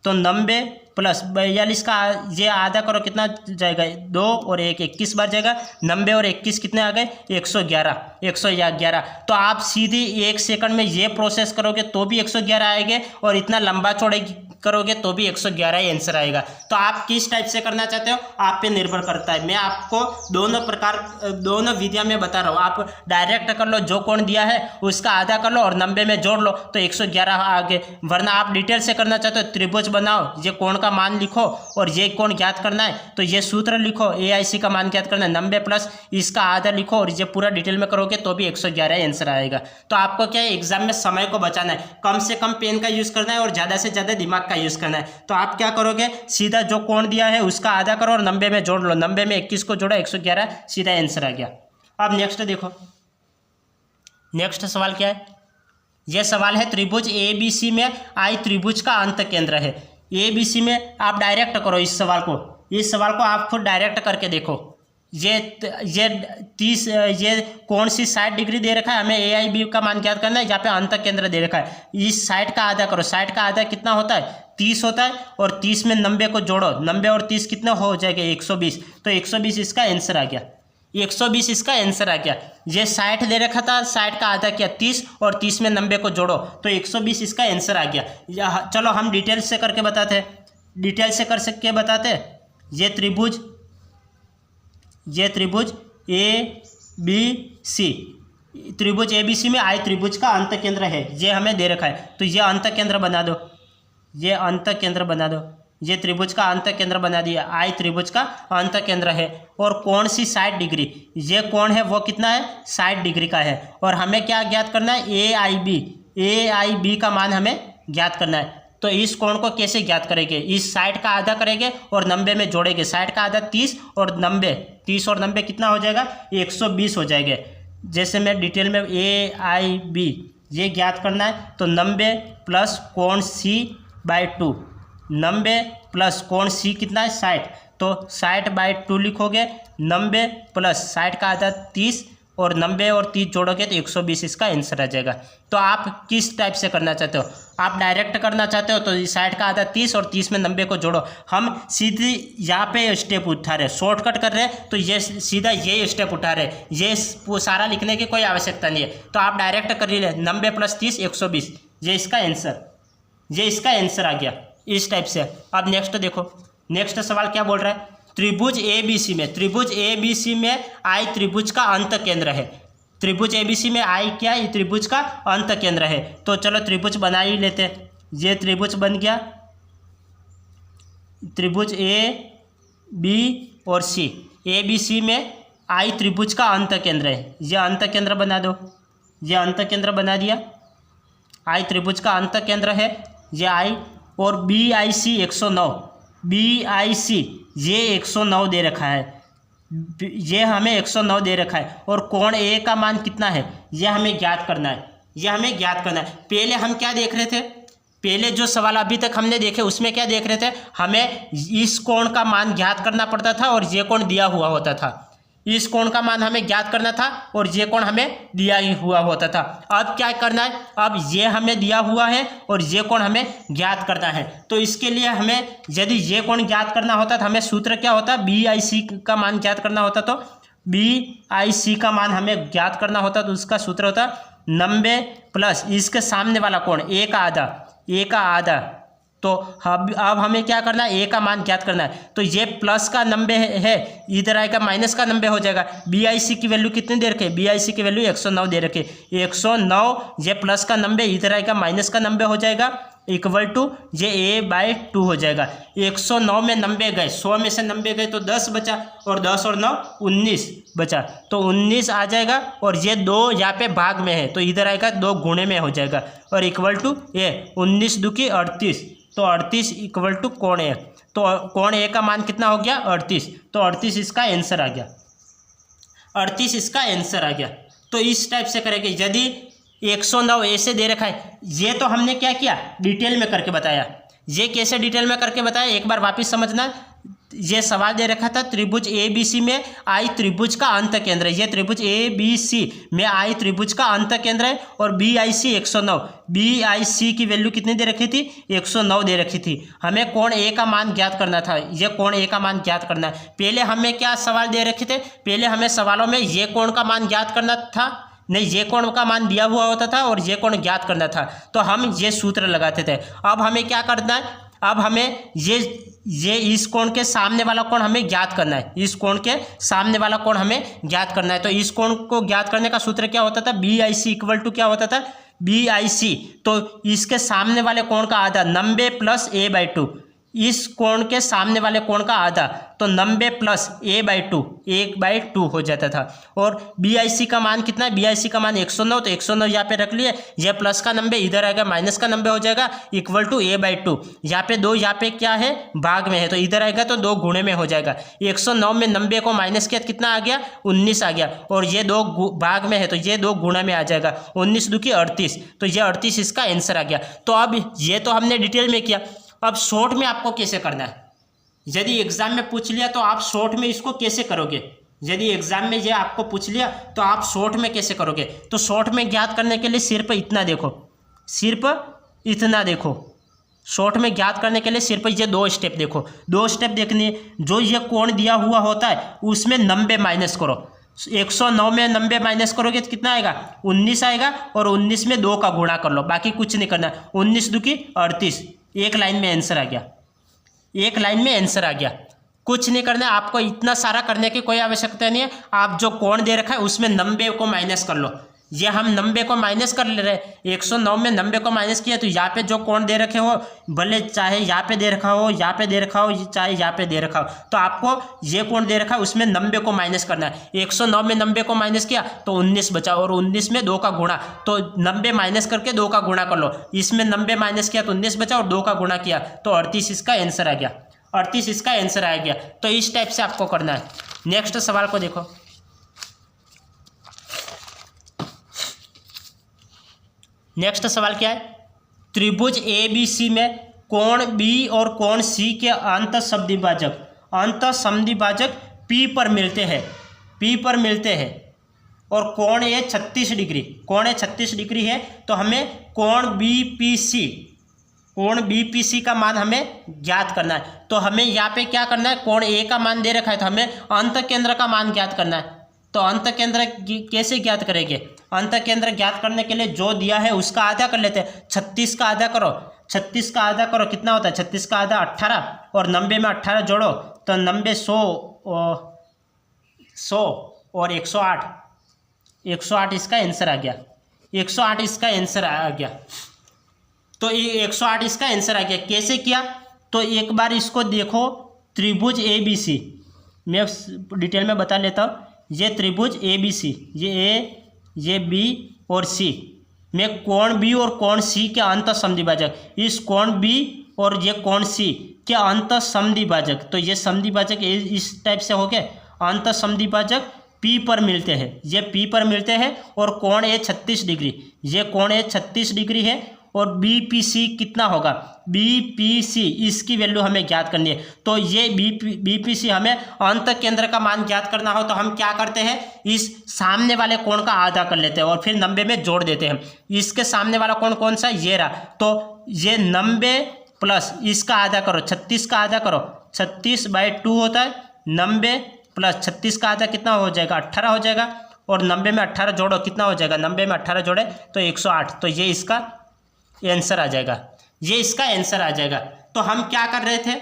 Speaker 1: तो 90 प्लस 42 का ये आधा करो कितना जाएगा, 2 और 1 21 बार जाएगा। 90 और 21 कितने आ गए 111। तो आप सीधी 1 सेकंड में ये प्रोसेस करोगे तो भी 111 आएंगे, और इतना लंबा चौड़ाई करोगे तो भी 111 ही आंसर आएगा। तो आप किस टाइप से करना चाहते हो आप पे निर्भर करता है। मैं आपको दोनों विधियां में बता रहा हूँ। आप डायरेक्ट कर लो, जो कोण दिया है उसका आधा कर लो और 90 में जोड़ लो तो 111 आगे। वरना आप डिटेल से करना चाहते हो, त्रिभुज बनाओ, ये कोण का मान लिखो और ये कोण ज्ञात करना है, तो ये सूत्र लिखो, ए आई सी का मान ज्ञात करना है, 90 प्लस इसका आधा लिखो और ये पूरा डिटेल में करोगे तो भी 111 आंसर आएगा। तो आपको क्या है, एग्जाम में समय को बचाना है, कम से कम पेन का यूज़ करना है और ज़्यादा से ज़्यादा दिमाग का यूज़ करना है। तो आप क्या करोगे, सीधा जो कोण दिया है उसका आधा करो और 90 में जोड़ लो, 90 में 21 को जोड़ा 111, सीधा आंसर आ गया। अब नेक्स्ट देखो, नेक्स्ट सवाल क्या है, यह सवाल है त्रिभुज ए बी सी में आई त्रिभुज का अंत केंद्र है। ए बी सी में आप डायरेक्ट करो इस सवाल को आप खुद डायरेक्ट करके देखो। ये 30 ये कौन सी 60 डिग्री दे रखा है, हमें ए आई बी का मान ज्ञात करना है। यहाँ पे अंत केंद्र दे रखा है, इस 60 का आधा करो, 60 का आधा कितना होता है 30 होता है, और 30 में 90 को जोड़ो, 90 और 30 कितना हो जाएगा 120। तो 120 इसका आंसर आ गया, 120 इसका आंसर आ गया। ये 60 दे रखा था, 60 का आधा किया 30 और 30 में 90 को जोड़ो तो 120 इसका आंसर आ गया। चलो हम डिटेल से करके बताते हैं, डिटेल से कर सके बताते हैं। ये त्रिभुज ए बी सी, त्रिभुज ए बी सी में आई त्रिभुज का अंत केंद्र है, ये हमें दे रखा है। तो ये अंत केंद्र बना दो, ये अंत केंद्र बना दो, ये त्रिभुज का अंत केंद्र बना दिया, आई त्रिभुज का अंत केंद्र है। और कौन सी 60 डिग्री, ये कौन है वो कितना है 60 डिग्री का है। और हमें क्या ज्ञात करना है, ए आई बी का मान हमें ज्ञात करना है। तो इस कोण को कैसे ज्ञात करेंगे, इस 60 का आधा करेंगे और 90 में जोड़ेंगे, 60 का आधा 30 और 90 कितना हो जाएगा 120 हो जाएगा। जैसे मैं डिटेल में ए आई बी ये ज्ञात करना है, तो 90 प्लस कोण C/2, 90 प्लस कोण C कितना है 60, तो 60/2 लिखोगे। 90 प्लस 60 का आधा 30 और 90 और 30 जोड़ोगे तो 120 इसका आंसर आ जाएगा। तो आप किस टाइप से करना चाहते हो, आप डायरेक्ट करना चाहते हो तो 60 का आधा 30 और 30 में 90 को जोड़ो। हम सीधी यहाँ पे स्टेप उठा रहे, शॉर्टकट कर रहे हैं, तो ये सीधा ये स्टेप उठा रहे, ये सारा लिखने की कोई आवश्यकता नहीं है। तो आप डायरेक्ट कर लीजिए, 90 प्लस 30 120, ये इसका आंसर आ गया इस टाइप से। अब नेक्स्ट देखो, नेक्स्ट सवाल क्या बोल रहा है, त्रिभुज ए बी सी में आई त्रिभुज का अंत केंद्र है। त्रिभुज ए बी सी में आई क्या है, त्रिभुज का अंत केंद्र है। तो चलो त्रिभुज बना ही लेते, ये त्रिभुज बन गया, त्रिभुज ए बी और सी, ए बी सी में आई त्रिभुज का अंत केंद्र है। ये अंत केंद्र बना दो, ये अंत केंद्र बना दिया, आई त्रिभुज का अंत केंद्र है ये आई। और B I C 109, B I सी ये 109 दे रखा है, ये हमें 109 दे रखा है। और कोण ए का मान कितना है ये हमें ज्ञात करना है, पहले हम क्या देख रहे थे, पहले जो सवाल अभी तक हमने देखे उसमें क्या देख रहे थे, हमें इस कोण का मान ज्ञात करना पड़ता था और ये कोण दिया हुआ होता था, इस कोण का मान हमें ज्ञात करना था और ये कोण हमें दिया ही हुआ होता था। अब क्या करना है, अब ये हमें दिया हुआ है और ये कोण हमें ज्ञात करना है। तो इसके लिए हमें यदि ये कोण ज्ञात करना होता तो हमें सूत्र क्या होता, बी आई सी का मान ज्ञात करना होता, तो बी आई सी का मान हमें ज्ञात करना होता तो उसका सूत्र होता 90 प्लस इसके सामने वाला कोण ए का आधा। तो अब हमें क्या करना है, ए का मान ज्ञात करना है। तो ये प्लस का 90 है, इधर आएगा माइनस का 90 हो जाएगा। बी आई सी की वैल्यू कितनी दे रखे, बी आई सी की वैल्यू 109 दे रखे, 109 ये प्लस का 90 इधर आएगा माइनस का 90 हो जाएगा। इक्वल टू ये a/2 हो जाएगा। 109 में 90 गए, 100 में से 90 गए तो 10 बचा, और 10 और 9 19 बचा, तो 19 आ जाएगा। और ये 2 यहाँ पे भाग में है तो इधर आएगा 2 गुणे में हो जाएगा, और इक्वल टू ये 19 दूकी 38, तो 38 इक्वल टू कोण ए। तो कोण ए का मान कितना हो गया 38, तो 38 इसका आंसर आ गया, 38 इसका आंसर आ गया। तो इस टाइप से करेंगे। यदि 109 ऐसे दे रखा है, ये तो हमने क्या किया डिटेल में करके बताया। ये कैसे डिटेल में करके बताया एक बार वापस समझना। ये सवाल दे रखा था त्रिभुज ए बी सी में आई त्रिभुज का अंत केंद्र है। ये त्रिभुज ए बी सी में आई त्रिभुज का अंत केंद्र है, और B I C 109, B I सी की वैल्यू कितनी दे रखी थी 109 दे रखी थी। हमें कोण ए का मान ज्ञात करना था, ये कोण ए का मान ज्ञात करना है। पहले हमें क्या सवाल दे रखे थे, पहले हमें सवालों में ये कोण का मान ज्ञात करना था, नहीं ये कोण का मान दिया हुआ होता था और ये कोण ज्ञात करना था, तो हम ये सूत्र लगाते थे। अब हमें क्या करना है, अब हमें ये इस कोण के सामने वाला कोण हमें ज्ञात करना है, इस कोण के सामने वाला कोण हमें ज्ञात करना है। तो इस कोण को ज्ञात करने का सूत्र क्या होता था, B I C equal to क्या होता था बी आई सी, तो इसके सामने वाले कोण का आधा 90 प्लस a/2, इस कोण के सामने वाले कोण का आधा, तो 90 प्लस a/2 1/2 हो जाता था। और BIC का मान कितना है, BIC का मान 109, तो 109 यहाँ पे रख लिए, यह प्लस का 90 इधर आएगा, माइनस का 90 हो जाएगा, इक्वल टू a/2। यहाँ पे 2 यहाँ पे क्या है भाग में है, तो इधर आएगा तो 2 गुणे में हो जाएगा। 109 में 90 को माइनस किया कितना आ गया 19 आ गया, और ये 2 भाग में है तो ये 2 गुणा में आ जाएगा, 19 दूकी 38, तो ये 38 इसका आंसर आ गया। तो अब ये तो हमने डिटेल में किया, अब शॉर्ट में आपको कैसे करना है। यदि एग्जाम में पूछ लिया तो आप शॉर्ट में इसको कैसे करोगे, यदि एग्जाम में ये आपको पूछ लिया तो आप शॉर्ट में कैसे करोगे। तो शॉर्ट में ज्ञात करने के लिए सिर्फ इतना देखो, सिर्फ इतना देखो, शॉर्ट में ज्ञात करने के लिए सिर्फ ये 2 स्टेप देखो, 2 स्टेप देखने। जो ये कोण दिया हुआ होता है उसमें 90 माइनस करो, 109 में 90 माइनस करोगे तो कितना आएगा 19 आएगा, और 19 में 2 का गुणा कर लो, बाकी कुछ नहीं करना। 19 दूकी 38, एक लाइन में आंसर आ गया, एक लाइन में आंसर आ गया, कुछ नहीं करना है आपको, इतना सारा करने की कोई आवश्यकता नहीं है। आप जो कोण दे रखा है उसमें 90 को माइनस कर लो, ये हम 90 को माइनस कर ले रहे हैं। 109 में 90 को माइनस किया तो यहाँ पे जो कोण दे रखे हो, भले चाहे यहाँ पे दे रखा हो, यहाँ पे दे रखा हो, चाहे यहाँ पे दे रखा हो, तो आपको ये कोण दे रखा है उसमें 90 को माइनस करना है। 109 में 90 को माइनस किया तो 19 बचा, और 19 में 2 का गुणा, तो 90 माइनस करके 2 का गुणा कर लो, इसमें 90 माइनस किया तो 19 बचा, और 2 का गुणा किया तो 38 इसका आंसर आ गया, 38 इसका आंसर आ गया। तो इस टाइप से आपको करना है। नेक्स्ट सवाल को देखो, नेक्स्ट सवाल क्या है, त्रिभुज ए बी सी में कोण बी और कोण सी के अंत समद्विभाजक P पर मिलते हैं, P पर मिलते हैं, और कोण ए 36 डिग्री, कोण ए 36 डिग्री है, तो हमें कोण BPC का मान हमें ज्ञात करना है। तो हमें यहाँ पे क्या करना है, कोण ए का मान दे रखा है तो हमें अंत केंद्र का मान ज्ञात करना है। तो अंत केंद्र कैसे ज्ञात करेंगे, अंत केंद्र ज्ञात करने के लिए जो दिया है उसका आधा कर लेते हैं। 36 का आधा करो, 36 का आधा करो, कितना होता है 36 का आधा 18, और 90 में 18 जोड़ो तो 90 100 और 108, 108 इसका आंसर आ गया, 108 इसका आंसर आ गया। तो ये 108 इसका आंसर आ गया। कैसे किया, तो एक बार इसको देखो, त्रिभुज ABC, मैं डिटेल में बता लेता हूँ। ये त्रिभुज ABC, ये A, ये B और C में कोण B और कोण C के अंत समद्विभाजक, इस कोण B और ये कोण C के अंत समद्विभाजक, तो ये समद्विभाजक इस टाइप से हो गए। अंत समद्विभाजक P पर मिलते हैं, ये P पर मिलते हैं, और कोण A 36 डिग्री, ये कोण A 36 डिग्री है, और BPC कितना होगा, BPC इसकी वैल्यू हमें ज्ञात करनी है। तो ये BPC हमें अंत केंद्र का मान ज्ञात करना हो तो हम क्या करते हैं, इस सामने वाले कोण का आधा कर लेते हैं और फिर 90 में जोड़ देते हैं। इसके सामने वाला कोण कौन सा, ये रहा, तो ये 90 प्लस इसका आधा करो, 36 का आधा करो, 36/2 होता है, 90 प्लस 36 का आधा कितना हो जाएगा 18 हो जाएगा, और 90 में 18 जोड़ो कितना हो जाएगा, 90 में 18 जोड़े तो 108, तो ये इसका आंसर आ जाएगा, ये इसका आंसर आ जाएगा। तो हम क्या कर रहे थे,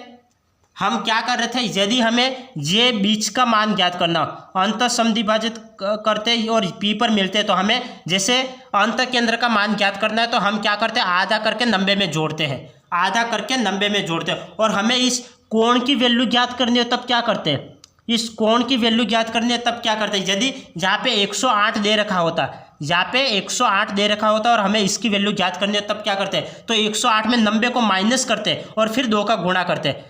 Speaker 1: हम क्या कर रहे थे, यदि हमें ये बीच का मान ज्ञात करना, अंत समद्विभाजित करते और पी पर मिलते, तो हमें जैसे अंत केंद्र का मान ज्ञात करना है तो हम क्या करते हैं, आधा करके 90 में जोड़ते हैं, आधा करके 90 में जोड़ते हैं। और हमें इस कोण की वैल्यू ज्ञात करनी हो तब क्या करते हैं, इस कोण की वैल्यू ज्ञात करनी है तब क्या करते हैं, यदि यहाँ पे 108 दे रखा होता, यहाँ पे 108 दे रखा होता और हमें इसकी वैल्यू ज्ञात करनी है तब क्या करते हैं, तो 108 में 90 को माइनस करते हैं और फिर 2 का गुणा करते हैं।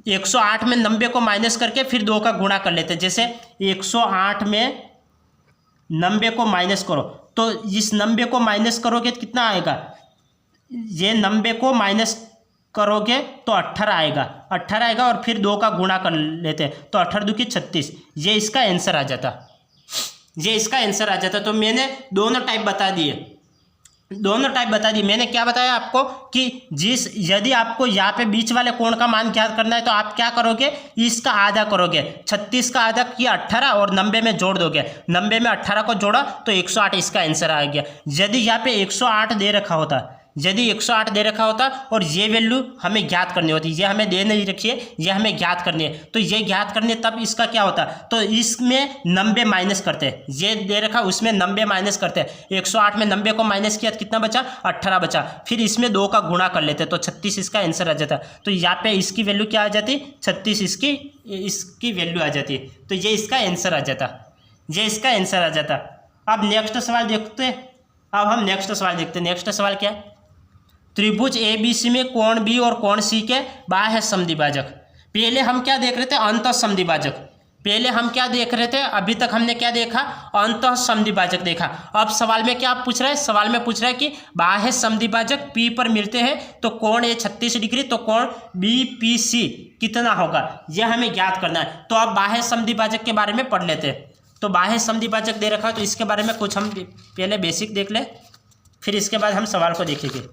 Speaker 1: 108 में 90 को माइनस करके फिर 2 का गुणा कर लेते हैं। जैसे 108 में 90 को माइनस करो तो इस 90 को माइनस करोगे तो कितना आएगा, ये 90 को माइनस करोगे तो 18 आएगा, 18 आएगा और फिर 2 का गुणा कर लेते हैं तो 18 दूनी 36, ये इसका आंसर आ जाता, ये इसका आंसर आ जाता। तो मैंने दोनों टाइप बता दिए, दोनों टाइप बता दी। मैंने क्या बताया आपको कि यदि आपको यहाँ पे बीच वाले कोण का मान ज्ञात करना है तो आप क्या करोगे, इसका आधा करोगे, 36 का आधा किया 18 और 90 में जोड़ दोगे, 90 में 18 को जोड़ा तो 108 इसका आंसर आ गया। यदि यहाँ पे 108 दे रखा होता, यदि 108 दे रखा होता और ये वैल्यू हमें ज्ञात करनी होती, ये हमें दे नहीं रखी है, ये हमें ज्ञात करनी है, तो ये ज्ञात करनी है तब इसका क्या होता, तो इसमें 90 माइनस करते हैं, ये दे रखा उसमें 90 माइनस करते हैं, 108 में 90 को माइनस किया तो कितना बचा, 18 बचा, फिर इसमें 2 का गुणा कर लेते तो 36 इसका आंसर आ जाता। तो यहाँ पे इसकी वैल्यू क्या आ जाती, 36 इसकी वैल्यू आ जाती, तो ये इसका आंसर आ जाता, ये इसका आंसर आ जाता। अब नेक्स्ट सवाल देखते हैं, अब हम नेक्स्ट सवाल देखते हैं। नेक्स्ट सवाल क्या है, त्रिभुज ABC में कोण B और कोण C के बाह्य समद्विभाजक। पहले हम क्या देख रहे थे, अंतः समद्विभाजक, पहले हम क्या देख रहे थे, अभी तक हमने क्या देखा, अंतः समद्विभाजक देखा। अब सवाल में क्या पूछ रहा है, सवाल में पूछ रहा है कि बाह्य समद्विभाजक P पर मिलते हैं तो कोण A 36 डिग्री, तो कोण BPC कितना होगा, यह हमें ज्ञात करना है। तो अब बाह्य समद्विभाजक के बारे में पढ़ लेते हैं। तो बाह्य समद्विभाजक दे रखा है तो इसके बारे में कुछ हम पहले बेसिक देख लें, फिर इसके बाद हम सवाल को देखेंगे।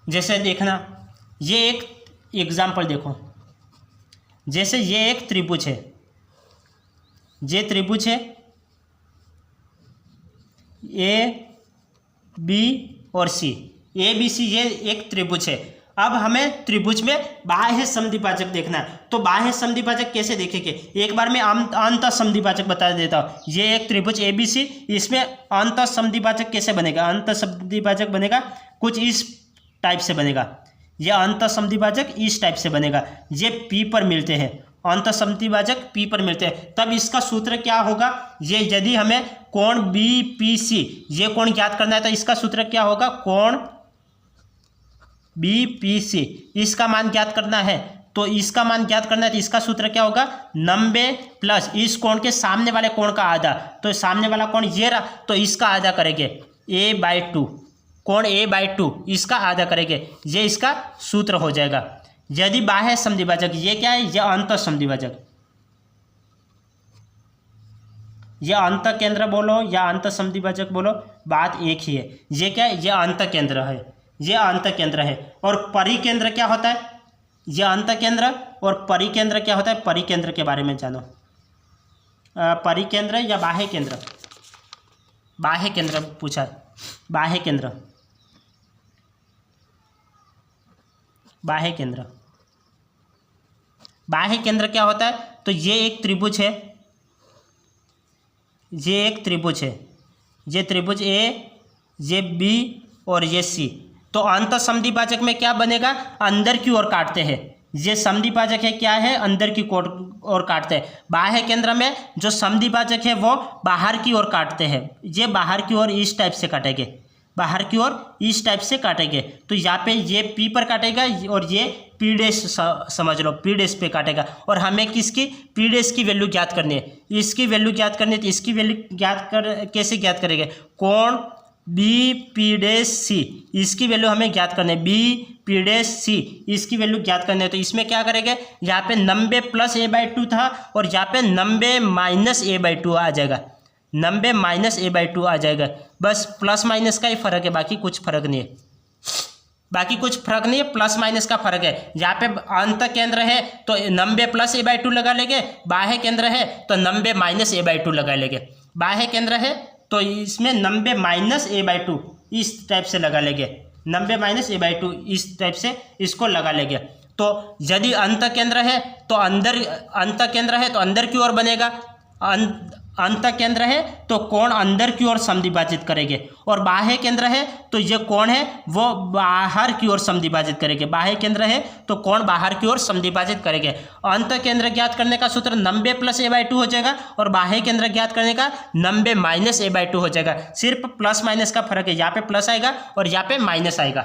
Speaker 1: जैसे देखना, ये एक एग्जाम्पल देखो, जैसे ये एक त्रिभुज है, ये त्रिभुज है AB और C, ABC ये एक त्रिभुज है। अब हमें त्रिभुज में बाह्य समद्विभाजक देखना है, तो बाह्य समद्विभाजक कैसे देखेंगे, एक बार मैं अंतः समद्विभाजक बता देता हूँ। ये एक त्रिभुज ABC, इसमें अंतः समद्विभाजक कैसे बनेगा, अंतः समद्विभाजक बनेगा कुछ इस टाइप से बनेगा, ये अंतः समद्विभाजक इस टाइप से बनेगा, ये P पर मिलते हैं, अंतः समद्विभाजक P पर मिलते हैं, तब इसका सूत्र क्या होगा, ये यदि हमें कोण BPC ये कोण ज्ञात करना है तो इसका सूत्र क्या होगा, कोण BPC इसका मान ज्ञात करना है, तो इसका मान ज्ञात करना है तो इसका सूत्र क्या होगा, 90 प्लस इस कोण के सामने वाले कोण का आधा, तो सामने वाला कोण ये रहा तो इसका आधा करेंगे A/2, कोण A/2 इसका आधा करेंगे, ये इसका सूत्र हो जाएगा। यदि बाह्य समद्विभाजक, ये क्या है, ये अंतः समद्विभाजक, ये अंतः केंद्र बोलो या अंतः समद्विभाजक बोलो, बात एक ही है। ये क्या है, ये अंतः केंद्र है, ये अंतः केंद्र है। और परिकेंद्र क्या होता है, ये अंतः केंद्र और परिकेंद्र क्या होता है, परिकेंद्र के बारे में जानो। परिकेंद्र या बाह्य केंद्र, बाह्य केंद्र पूछा है, बाह्य केंद्र, बाह्य केंद्र, बाह्य केंद्र क्या होता है, तो ये एक त्रिभुज है, ये एक त्रिभुज है, ये त्रिभुज A, ये B और ये C। तो अंतः समद्विभाजक में क्या बनेगा, अंदर की ओर काटते हैं, ये समद्विभाजक है क्या है, अंदर की ओर काटते हैं। बाह्य केंद्र में जो समद्विभाजक है वो बाहर की ओर काटते हैं, ये बाहर की ओर इस टाइप से काटेंगे, बाहर की ओर इस टाइप से काटेंगे। तो यहाँ पे ये P पर काटेगा और ये P' समझ लो, P' पे काटेगा। और हमें किसकी, P' की वैल्यू ज्ञात करनी है, इसकी वैल्यू ज्ञात करनी है, तो इसकी वैल्यू कैसे ज्ञात करेंगे, कोण BP'C इसकी वैल्यू हमें ज्ञात करनी है, BP'C इसकी वैल्यू ज्ञात करनी है। तो इसमें क्या करेंगे, यहाँ पे 90 प्लस A/2 था और यहाँ पे 90 माइनस A/2 आ जाएगा, 90 माइनस A/2 आ जाएगा, बस प्लस माइनस का ही फर्क है, बाकी कुछ फर्क नहीं है, बाकी कुछ फर्क नहीं है, प्लस माइनस का फर्क है। यहाँ पे अंतः केंद्र है तो 90 प्लस A/2 लगा लेंगे, बाह्य केंद्र है तो 90 माइनस A/2 लगा लेंगे। बाह्य केंद्र है तो इसमें 90 माइनस A/2 इस टाइप से लगा लेंगे, 90 माइनस ए बाई टू, इस टाइप से इसको लगा लेंगे। तो यदि अंत केंद्र है तो अंदर की ओर बनेगा, अंत केंद्र है तो कोण अंदर की ओर समद्विभाजित करेंगे, और बाह्य केंद्र है तो ये कोण है वो बाहर की ओर समद्विभाजित करेंगे। बाह्य केंद्र है तो कोण बाहर की ओर समद्विभाजित करेंगे। अंत केंद्र ज्ञात करने का सूत्र 90 प्लस ए बाई टू हो जाएगा, और बाह्य केंद्र ज्ञात करने का 90 माइनस ए बाई टू हो जाएगा। सिर्फ प्लस माइनस का फर्क है, यहाँ पे प्लस आएगा और यहाँ पे माइनस आएगा।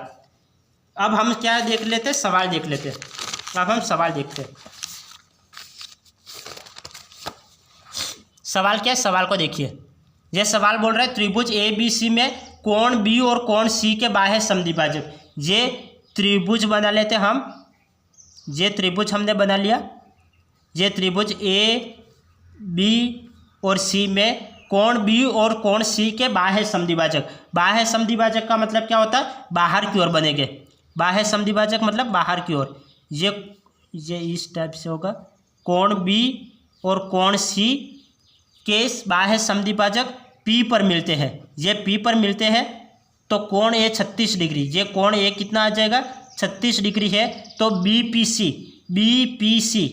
Speaker 1: अब हम क्या देख लेते हैं, सवाल देख लेते हैं। अब हम सवाल देखते हैं। सवाल क्या है, सवाल को देखिए। यह सवाल बोल रहा है त्रिभुज ए बी सी में कोण बी और कोण सी के बाह्य समद्विभाजक। ये त्रिभुज बना लेते हम, ये त्रिभुज हमने बना लिया। ये त्रिभुज ए बी और सी में कोण बी और कोण सी के बाह्य समद्विभाजक। बाह्य समद्विभाजक का मतलब क्या होता है, बाहर की ओर बनेंगे। बाह्य समद्विभाजक मतलब बाहर की ओर। ये इस टाइप से होगा, कोण बी और कोण सी के बाह्य समद्विभाजक P पर मिलते हैं। ये P पर मिलते हैं तो कोण ए 36 डिग्री, ये कोण ए कितना आ जाएगा 36 डिग्री है। तो BPC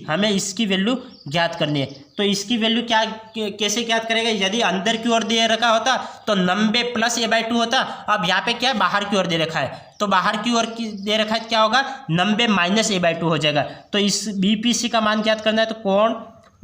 Speaker 1: हमें इसकी वैल्यू ज्ञात करनी है। तो इसकी वैल्यू क्या कैसे ज्ञात करेगा, यदि अंदर की ओर दे रखा होता तो 90 प्लस ए बाई टू होता। अब यहाँ पे क्या है, बाहर की ओर दे रखा है, तो बाहर की ओर दे रखा है क्या होगा, 90 माइनस ए बाई टू हो जाएगा। तो इस BPC का मान ज्ञात करना है, तो कोण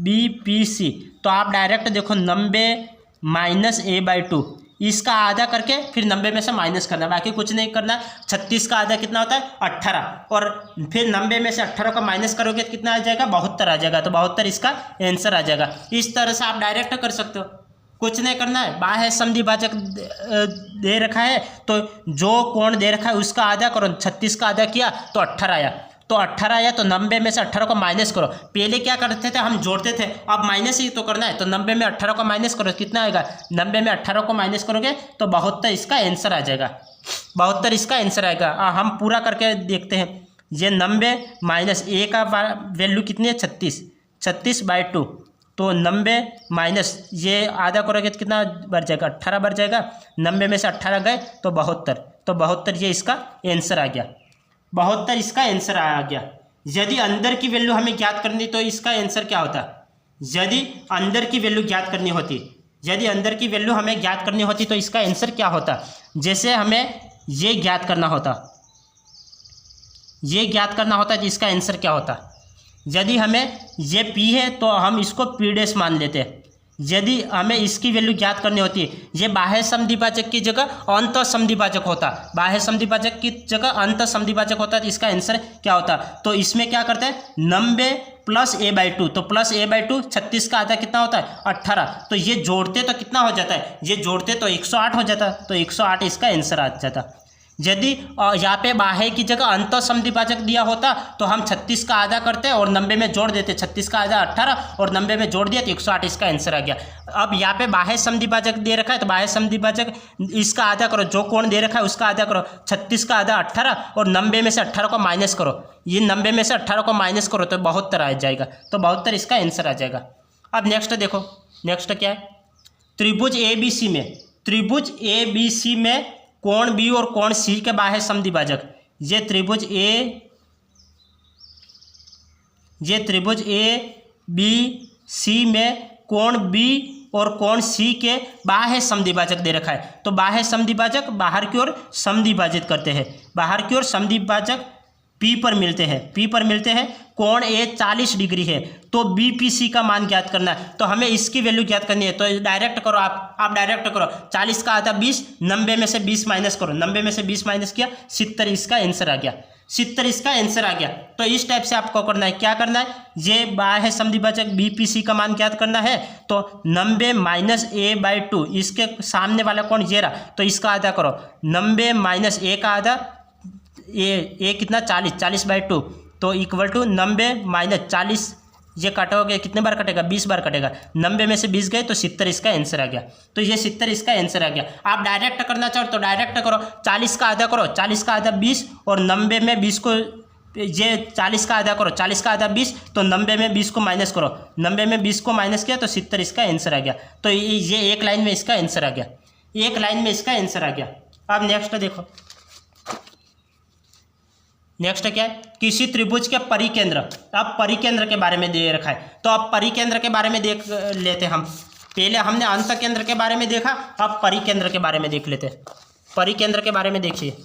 Speaker 1: BPC, तो आप डायरेक्ट देखो 90 माइनस ए बाई टू, इसका आधा करके फिर 90 में से माइनस करना, बाकी कुछ नहीं करना। 36 का आधा कितना होता है 18, और फिर 90 में से 18 का माइनस करोगे तो कितना आ जाएगा 72 आ जाएगा। तो 72 इसका आंसर आ जाएगा। इस तरह से आप डायरेक्ट कर सकते हो, कुछ नहीं करना है। बाह्य समद्विभाजक दे रखा है तो जो कोण दे रखा है उसका आधा करो, 36 का आधा किया तो 18 आया। तो 18 आया तो 90 में से 18 को माइनस करो। पहले क्या करते थे, हम जोड़ते थे, अब माइनस ही तो करना है। तो 90 में 18 को माइनस करो, कितना आएगा, 90 में 18 को माइनस करोगे तो 72 इसका आंसर आ जाएगा। 72 इसका आंसर आएगा। हम पूरा करके देखते हैं। ये 90 माइनस ए का वैल्यू कितनी है 36 बाई टू, तो 90 माइनस ये आधा करोगे तो कितना बढ़ जाएगा 18 बढ़ जाएगा। 90 में से 18 गए तो 72, तो 72 ये इसका आंसर आ गया। 72 इसका आंसर आ गया। यदि अंदर की वैल्यू हमें ज्ञात करनी तो इसका आंसर क्या होता, यदि अंदर की वैल्यू ज्ञात करनी होती, यदि अंदर की वैल्यू हमें ज्ञात करनी होती तो इसका आंसर क्या होता। जैसे हमें ये ज्ञात करना होता, ये ज्ञात करना होता तो इसका आंसर क्या होता। यदि हमें ये P है तो हम इसको P' मान लेते हैं। यदि हमें इसकी वैल्यू ज्ञात करनी होती है, ये बाह्य समद्विभाजक की जगह अंत समद्विभाजक होता, बाह्य समद्विभाजक की जगह अंत समद्विभाजक होता, तो इसका आंसर क्या होता। तो इसमें क्या करते हैं 90 प्लस ए बाई टू, तो प्लस ए बाई टू 36 का आधा कितना होता है 18, तो ये जोड़ते तो कितना हो जाता है, ये जोड़ते तो 108 हो जाता, तो 108 इसका आंसर आ जाता। यदि यहाँ पे बाह्य की जगह अंत समद्विभाजक दिया होता तो हम 36 का आधा करते और 90 में जोड़ देते, 36 का आधा 18 और 90 में जोड़ दिया तो 108 इसका आंसर आ गया। अब यहाँ पे बाह्य समद्विभाजक दे रखा है तो बाह्य समद्विभाजक इसका आधा करो, जो कोण दे रखा है उसका आधा करो, 36 का आधा 18 और 90 में से 18 को माइनस करो, ये 90 में से 18 को माइनस करो तो 72 आ जाएगा, तो 72 इसका आंसर आ जाएगा। अब नेक्स्ट देखो, नेक्स्ट क्या है, त्रिभुज ABC में, त्रिभुज ABC में कोण बी और कोण सी के बाह्य समद्विभाजक। ये त्रिभुज ABC में कोण बी और कोण सी के बाह्य समद्विभाजक दे रखा है। तो बाह्य समद्विभाजक बाहर की ओर समद्विभाजित करते हैं, बाहर की ओर समद्विभाजक P पर मिलते हैं, P पर मिलते हैं। कोण ए 40 डिग्री है तो BPC का मान ज्ञात करना है, तो हमें इसकी वैल्यू ज्ञात करनी है। तो डायरेक्ट करो, आप डायरेक्ट करो, 40 का आधा 20, 90 में से 20 माइनस करो, 90 में से 20 माइनस किया 70 इसका आंसर आ गया, 70 इसका आंसर आ गया। तो इस टाइप से आपको करना है, क्या करना है, ये बाह्य समद्विभाजक BPC का मान ज्ञात करना है। तो 90 माइनस ए बाई टू, इसके सामने वाला कोण ये रहा तो इसका आधा करो, 90 माइनस ए का आधा, ए कितना 40 बाई टू, तो इक्वल टू 90 माइनस 40, ये काटोगे कितने बार कटेगा 20 बार कटेगा, 90 में से 20 गए तो 70 इसका आंसर आ गया। तो ये 70 इसका आंसर आ गया। आप डायरेक्ट करना चाहो तो डायरेक्ट करो, 40 का आधा करो, 40 का आधा 20 और 90 में 20 को, ये 40 का आधा करो, 40 का आधा 20, तो 90 में 20 को माइनस करो, 90 में 20 को माइनस किया तो 70 इसका आंसर आ गया। तो ये एक लाइन में इसका आंसर आ गया, एक लाइन में इसका आंसर आ गया। अब नेक्स्ट देखो, नेक्स्ट क्या है, किसी त्रिभुज के परिकेंद्र। अब परिकेंद्र के बारे में दे रखा है, तो अब परिकेंद्र के बारे में देख लेते हम। पहले हमने अंतकेंद्र के बारे में देखा, अब परिकेंद्र के बारे में देख लेते हैं। परिकेंद्र के बारे में देखिए,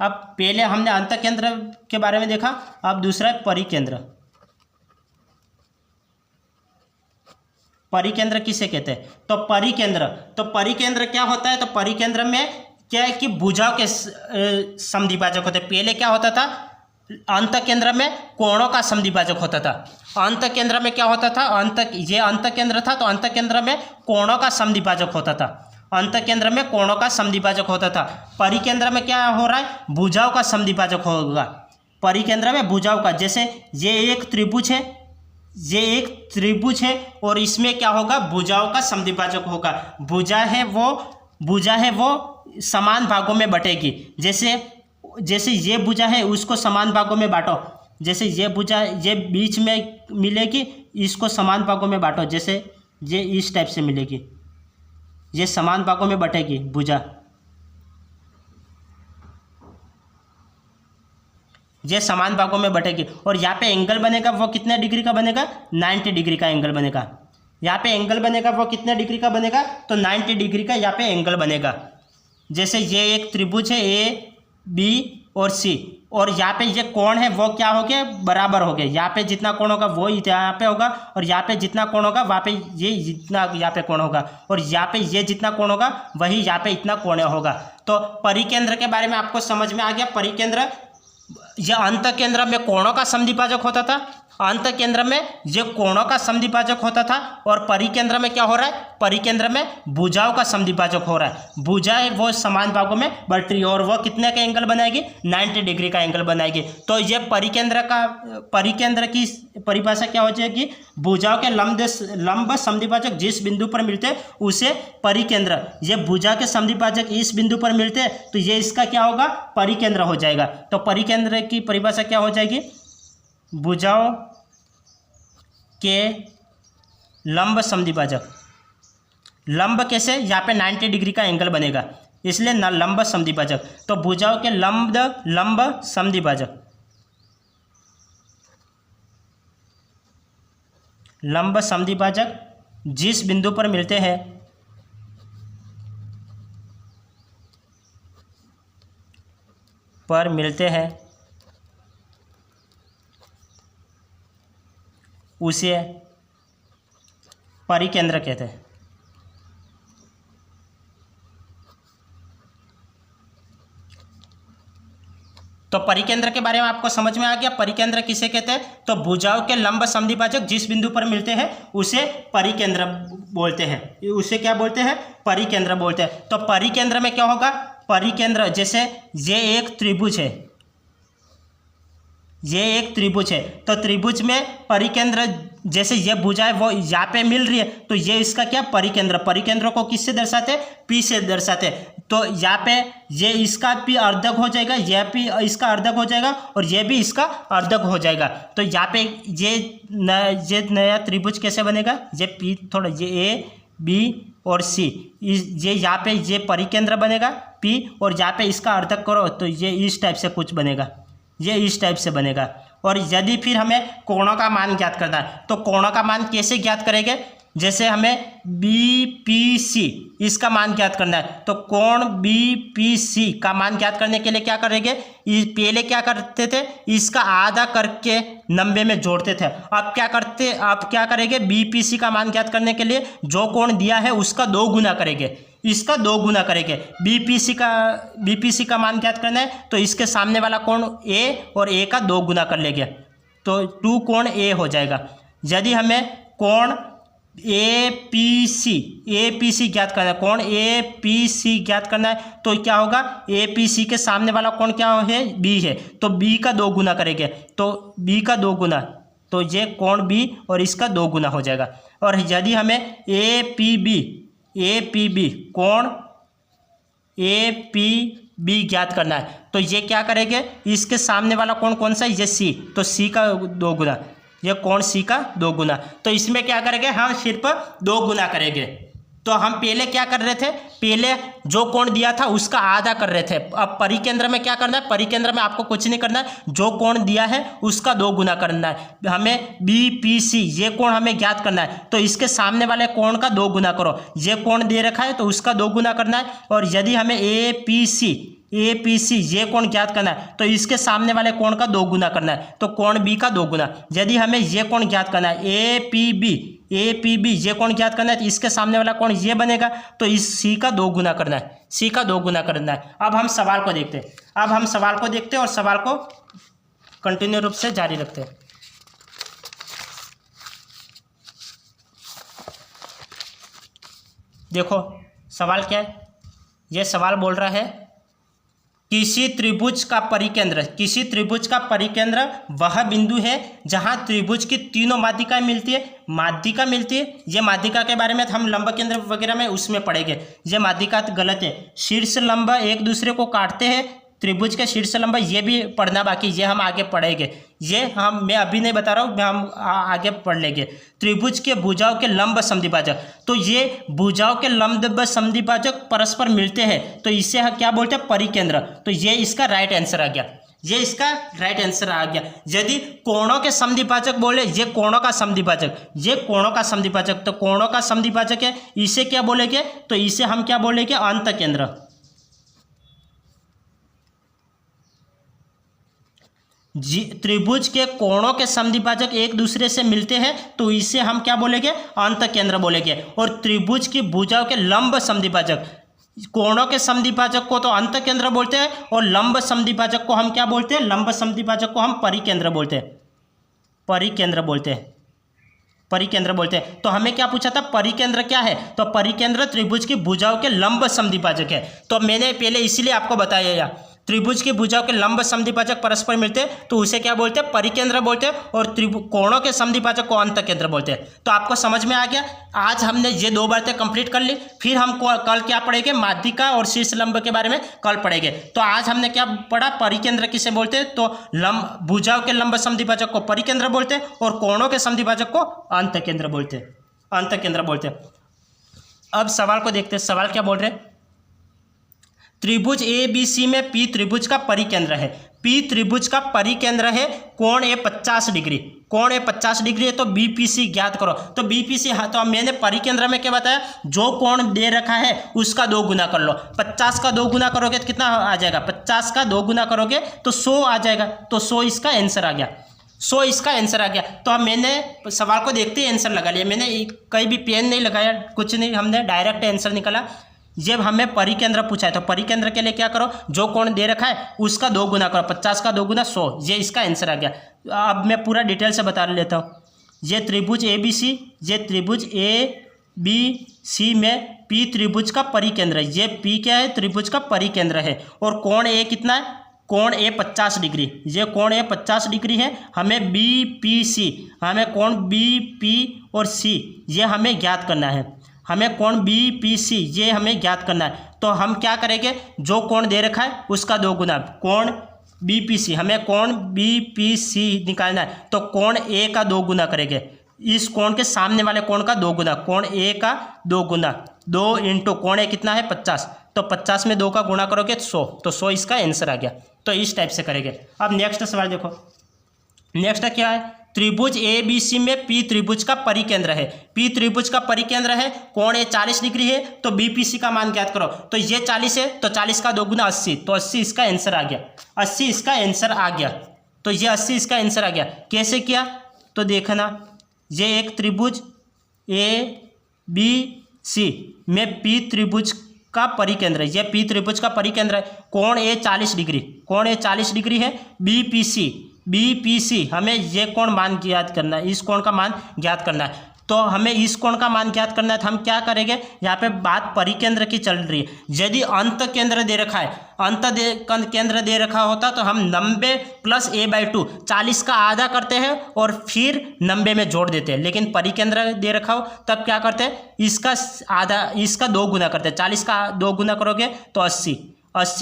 Speaker 1: अब पहले हमने अंतकेंद्र के बारे में देखा, अब दूसरा है परिकेंद्र। परिकेंद्र किसे कहते हैं, तो परिकेंद्र क्या होता है, तो परिकेंद्र में क्या है कि भुजाओं के समद्विभाजक होते हैं। पहले क्या होता था, अंतकेंद्र में कोणों का समद्विभाजक होता था। अंतकेंद्र में क्या होता था, ये अंतकेंद्र था, तो अंतकेंद्र में कोणों का समद्विभाजक होता था। अंतकेंद्र में कोणों का समद्विभाजक होता था। परिकेंद्र में क्या हो रहा है, भुजाओं का समद्विभाजक होगा। परिकेंद्र में भुजाओं का, जैसे ये एक त्रिभुज है और इसमें क्या होगा, भुजाओं का समद्विभाजक होगा। भुजा है वो समान भागों में बटेगी। जैसे ये भुजा है उसको समान भागों में बांटो, जैसे ये भुजा ये बीच में मिलेगी, इसको समान भागों में बांटो, जैसे ये इस टाइप से मिलेगी, ये समान भागों में बटेगी भुजा। ये समान भागों में बटेगी और यहाँ पे एंगल बनेगा, वो कितने डिग्री का बनेगा, 90 डिग्री का एंगल बनेगा। यहाँ पे एंगल बनेगा, वो कितने डिग्री का बनेगा, तो 90 डिग्री का यहाँ पे एंगल बनेगा। जैसे ये एक त्रिभुज है ए बी और सी, और यहाँ पे ये कोण है वो क्या हो गया, बराबर हो गया। यहाँ पे जितना कोण होगा वो यहाँ पे होगा, और यहाँ पे जितना कोण होगा वहाँ पे ये जितना यहाँ पे कोण होगा, और यहाँ पे ये जितना कोण होगा वही यहाँ पे इतना कोण होगा। तो परिकेंद्र के बारे में आपको समझ में आ गया। परिकेंद्र, ये अंतकेंद्र में कोणों का समद्विभाजक होता था, अंतकेंद्र में ये कोणों का समद्विभाजक होता था, और परिकेंद्र में क्या हो रहा है, परिकेंद्र में भुजाओं का समद्विभाजक हो रहा है। भुजाएं वो समान भागों में बट रही है और वो कितने का एंगल बनाएगी, 90 डिग्री का एंगल बनाएगी। तो ये परिकेंद्र की परिभाषा क्या हो जाएगी, भुजाओं के लंब समद्विभाजक जिस बिंदु पर मिलते हैं उसे परिकेंद्र। ये भुजा के समद्विभाजक इस बिंदु पर मिलते हैं तो ये इसका क्या होगा, परिकेंद्र हो जाएगा। तो परिकेंद्र की परिभाषा क्या हो जाएगी, भुजाओं के लंब समद्विभाजक। लंब कैसे, यहाँ पे 90 डिग्री का एंगल बनेगा इसलिए न लंब समद्विभाजक। तो भुजाओं के लंब समद्विभाजक, लंब समद्विभाजक जिस बिंदु पर मिलते हैं उसे परिकेंद्र कहते हैं। तो परिकेंद्र के बारे में आपको समझ में आ गया। परिकेंद्र किसे कहते हैं, तो भुजाओं के लंब समद्विभाजक जिस बिंदु पर मिलते हैं उसे परिकेंद्र बोलते हैं। उसे क्या बोलते हैं, परिकेंद्र बोलते हैं। तो परिकेंद्र में क्या होगा, परिकेंद्र, जैसे ये एक त्रिभुज है, तो त्रिभुज में परिकेंद्र, जैसे ये भुजा है वो यहाँ पे मिल रही है तो ये इसका क्या, परिकेंद्र को किससे दर्शाते हैं, पी से दर्शाते हैं। तो यहाँ पे ये इसका भी अर्धक हो जाएगा, यह भी इसका अर्धक हो जाएगा और ये भी इसका अर्धक हो जाएगा। तो यहाँ पे ये नया त्रिभुज कैसे बनेगा, ये पी थोड़ा, ये ए बी और सी, ये यहाँ पे ये परिकेंद्र बनेगा पी, और यहाँ पे इसका अर्धक करो तो ये इस टाइप से कुछ बनेगा, ये इस टाइप से बनेगा। और यदि फिर हमें कोणों का मान ज्ञात करना है तो कोणों का मान कैसे ज्ञात करेंगे, जैसे हमें BPC इसका मान ज्ञात करना है तो कोण BPC का मान ज्ञात करने के लिए क्या करेंगे, पहले क्या करते थे, इसका आधा करके 90 में जोड़ते थे। अब क्या करेंगे, BPC का मान ज्ञात करने के लिए जो कोण दिया है उसका 2 गुना करेंगे, इसका 2 गुना करेंगे। BPC का मान ज्ञात करना है तो इसके सामने वाला कोण A और A का 2 गुना कर लेंगे तो 2 कोण A हो जाएगा। यदि हमें कोण APC ज्ञात करना है, कोण APC ज्ञात करना है तो क्या होगा, APC के सामने वाला कोण क्या है, B है, तो B का 2 गुना करेंगे तो B का 2 गुना, तो ये कोण B और इसका 2 गुना हो जाएगा। और यदि हमें APB कोण APB ज्ञात करना है तो ये क्या करेंगे, इसके सामने वाला कोण कौन सा है, ये C, तो C का 2 गुना, ये कोण C का 2 गुना। तो इसमें क्या करेंगे, हम सिर्फ 2 गुना करेंगे, तो हम पहले क्या कर रहे थे, पहले जो कोण दिया था उसका आधा कर रहे थे। अब परिकेंद्र में क्या करना है, परिकेंद्र में आपको कुछ नहीं करना है, जो कोण दिया है उसका 2 गुना करना है। हमें BPC ये कोण हमें ज्ञात करना है, तो इसके सामने वाले कोण का 2 गुना करो। ये कोण दे रखा है तो उसका 2 गुना करना है। और यदि हमें APC ये कोण ज्ञात करना है तो इसके सामने वाले कोण का 2 गुना करना है, तो कोण B का 2 गुना। यदि हमें ये कोण ज्ञात करना है APB ये कोण ज्ञात करना है तो इसके सामने वाला कोण ये बनेगा, तो इस C का 2 गुना करना है, C का 2 गुना करना है। अब हम सवाल को देखते हैं, और सवाल को कंटिन्यू रूप से जारी रखते हैं। देखो सवाल क्या है, यह सवाल बोल रहा है किसी त्रिभुज का परिकेंद्र वह बिंदु है जहां त्रिभुज की तीनों माध्यिकाएं मिलती है। ये माध्यिका के बारे में हम लंब केंद्र वगैरह में उसमें पढ़ेंगे। ये माध्यिका गलत है, शीर्ष लंब एक दूसरे को काटते हैं, त्रिभुज के शीर्ष लंब ये भी पढ़ना बाकी, ये हम आगे पढ़ेंगे। मैं अभी नहीं बता रहा हूँ, हम आगे पढ़ लेंगे। त्रिभुज के भुजाओं के लंब समद्विभाजक, तो ये भुजाओं के लंब समद्विभाजक परस्पर मिलते हैं तो इसे हम क्या बोलते हैं, परिकेंद्र। तो ये इसका राइट आंसर आ गया, यदि कोणों के समद्विभाजक बोले, ये कोणों का समद्विभाजक, तो कोणों का समद्विभाजक है, इसे क्या बोलेंगे, तो इसे हम क्या बोलेंगे, अंतकेंद्र। त्रिभुज के कोणों के समद्विभाजक एक दूसरे से मिलते हैं तो इसे हम क्या बोलेंगे, अंतकेंद्र बोलेंगे। और त्रिभुज की भुजाओं के लंब समद्विभाजक, कोणों के समद्विभाजक को तो अंतकेंद्र बोलते हैं, और लंब समद्विभाजक को हम क्या बोलते हैं, लंब समद्विभाजक को हम परिकेंद्र बोलते हैं। तो हमें क्या पूछा था, परिकेंद्र क्या है, तो परिकेंद्र त्रिभुज की भुजाओं के लंब समद्विभाजक है। तो मैंने पहले इसीलिए आपको बताया, त्रिभुज की भुजाओं के लंब समद्विभाजक परस्पर मिलते हैं तो उसे क्या बोलते हैं, परिकेंद्र बोलते हैं, और कोणों के समद्विभाजक को अंतकेंद्र बोलते हैं। तो आपको समझ में आ गया। आज हमने ये 2 बातें कंप्लीट कर ली, फिर हम कल क्या पढ़ेंगे, माध्यिका और शीर्ष लंब के बारे में कल पढ़ेंगे। तो आज हमने क्या पढ़ा, परिकेंद्र किसे बोलते हैं, तो भुजाओं के लंब समद्विभाजक को परिकेंद्र बोलते हैं और कोणों के समद्विभाजक को अंतकेंद्र बोलते हैं। अब सवाल को देखते हैं, सवाल क्या बोल रहे हैं, त्रिभुज ABC में P त्रिभुज का परिकेंद्र है। P त्रिभुज का परिकेंद्र है, कोण A 50 डिग्री, है, तो BPC ज्ञात करो। तो BPC, हाँ, तो मैंने परिकेंद्र में क्या बताया, जो कोण दे रखा है उसका 2 गुना कर लो। 50 का 2 गुना करोगे तो कितना आ जाएगा, 50 का 2 गुना करोगे तो 100 आ जाएगा। तो 100 इसका आंसर आ गया, तो अब मैंने सवाल को देखते ही आंसर लगा लिया। मैंने कहीं भी पेन नहीं लगाया, कुछ नहीं, हमने डायरेक्ट आंसर निकाला। जब हमें परिकेंद्र पूछा है तो परिकेंद्र के लिए क्या करो, जो कोण दे रखा है उसका 2 गुना करो, 50 का 2 गुना 100, ये इसका आंसर आ गया। अब मैं पूरा डिटेल से बता लेता हूँ। ये त्रिभुज ABC में P त्रिभुज का परिकेंद्र है। ये P क्या है, त्रिभुज का परिकेंद्र है। और कोण A कितना है, कोण A 50 डिग्री, ये कोण A 50 डिग्री है। हमें BPC, हमें कोण BP और C ये हमें ज्ञात करना है, हमें कोण BPC ये हमें ज्ञात करना है। तो हम क्या करेंगे, जो कोण दे रखा है उसका 2 गुना, कोण BPC, हमें कोण BPC निकालना है तो कोण A का 2 गुना करेंगे, इस कोण के सामने वाले कोण का 2 गुना, कोण A का 2 गुना, 2 इंटू कोण A कितना है 50, तो 50 में 2 का गुणा करोगे 100, तो 100 इसका आंसर आ गया। तो इस टाइप से करेंगे। अब नेक्स्ट सवाल देखो, नेक्स्ट क्या है, त्रिभुज ABC में P त्रिभुज का परिकेंद्र है। P त्रिभुज का परिकेंद्र है, कोण A 40 डिग्री है, तो BPC का मान ज्ञात करो। तो ये 40 है तो 40 का 2 गुना 80, तो 80 इसका आंसर आ गया, 80 इसका आंसर आ गया। तो ये 80 इसका आंसर आ गया। कैसे किया, तो देखना, ये एक त्रिभुज ABC में P त्रिभुज का परिकेंद्र है, ये P त्रिभुज का परिकेंद्र है, कोण A 40 डिग्री है। BPC हमें ये कोण मान ज्ञात करना है, इस कोण का मान ज्ञात करना है। तो हमें इस कोण का मान ज्ञात करना है तो हम क्या करेंगे, यहाँ पे बात परिकेंद्र की चल रही है। यदि अंत केंद्र दे रखा है, केंद्र दे रखा होता तो हम 90 + a/2 40 का आधा करते हैं और फिर 90 में जोड़ देते हैं। लेकिन परिकेंद्र दे रखा हो तब क्या करते हैं, इसका आधा, इसका 2 गुना करते हैं। 40 का 2 गुना करोगे तो 80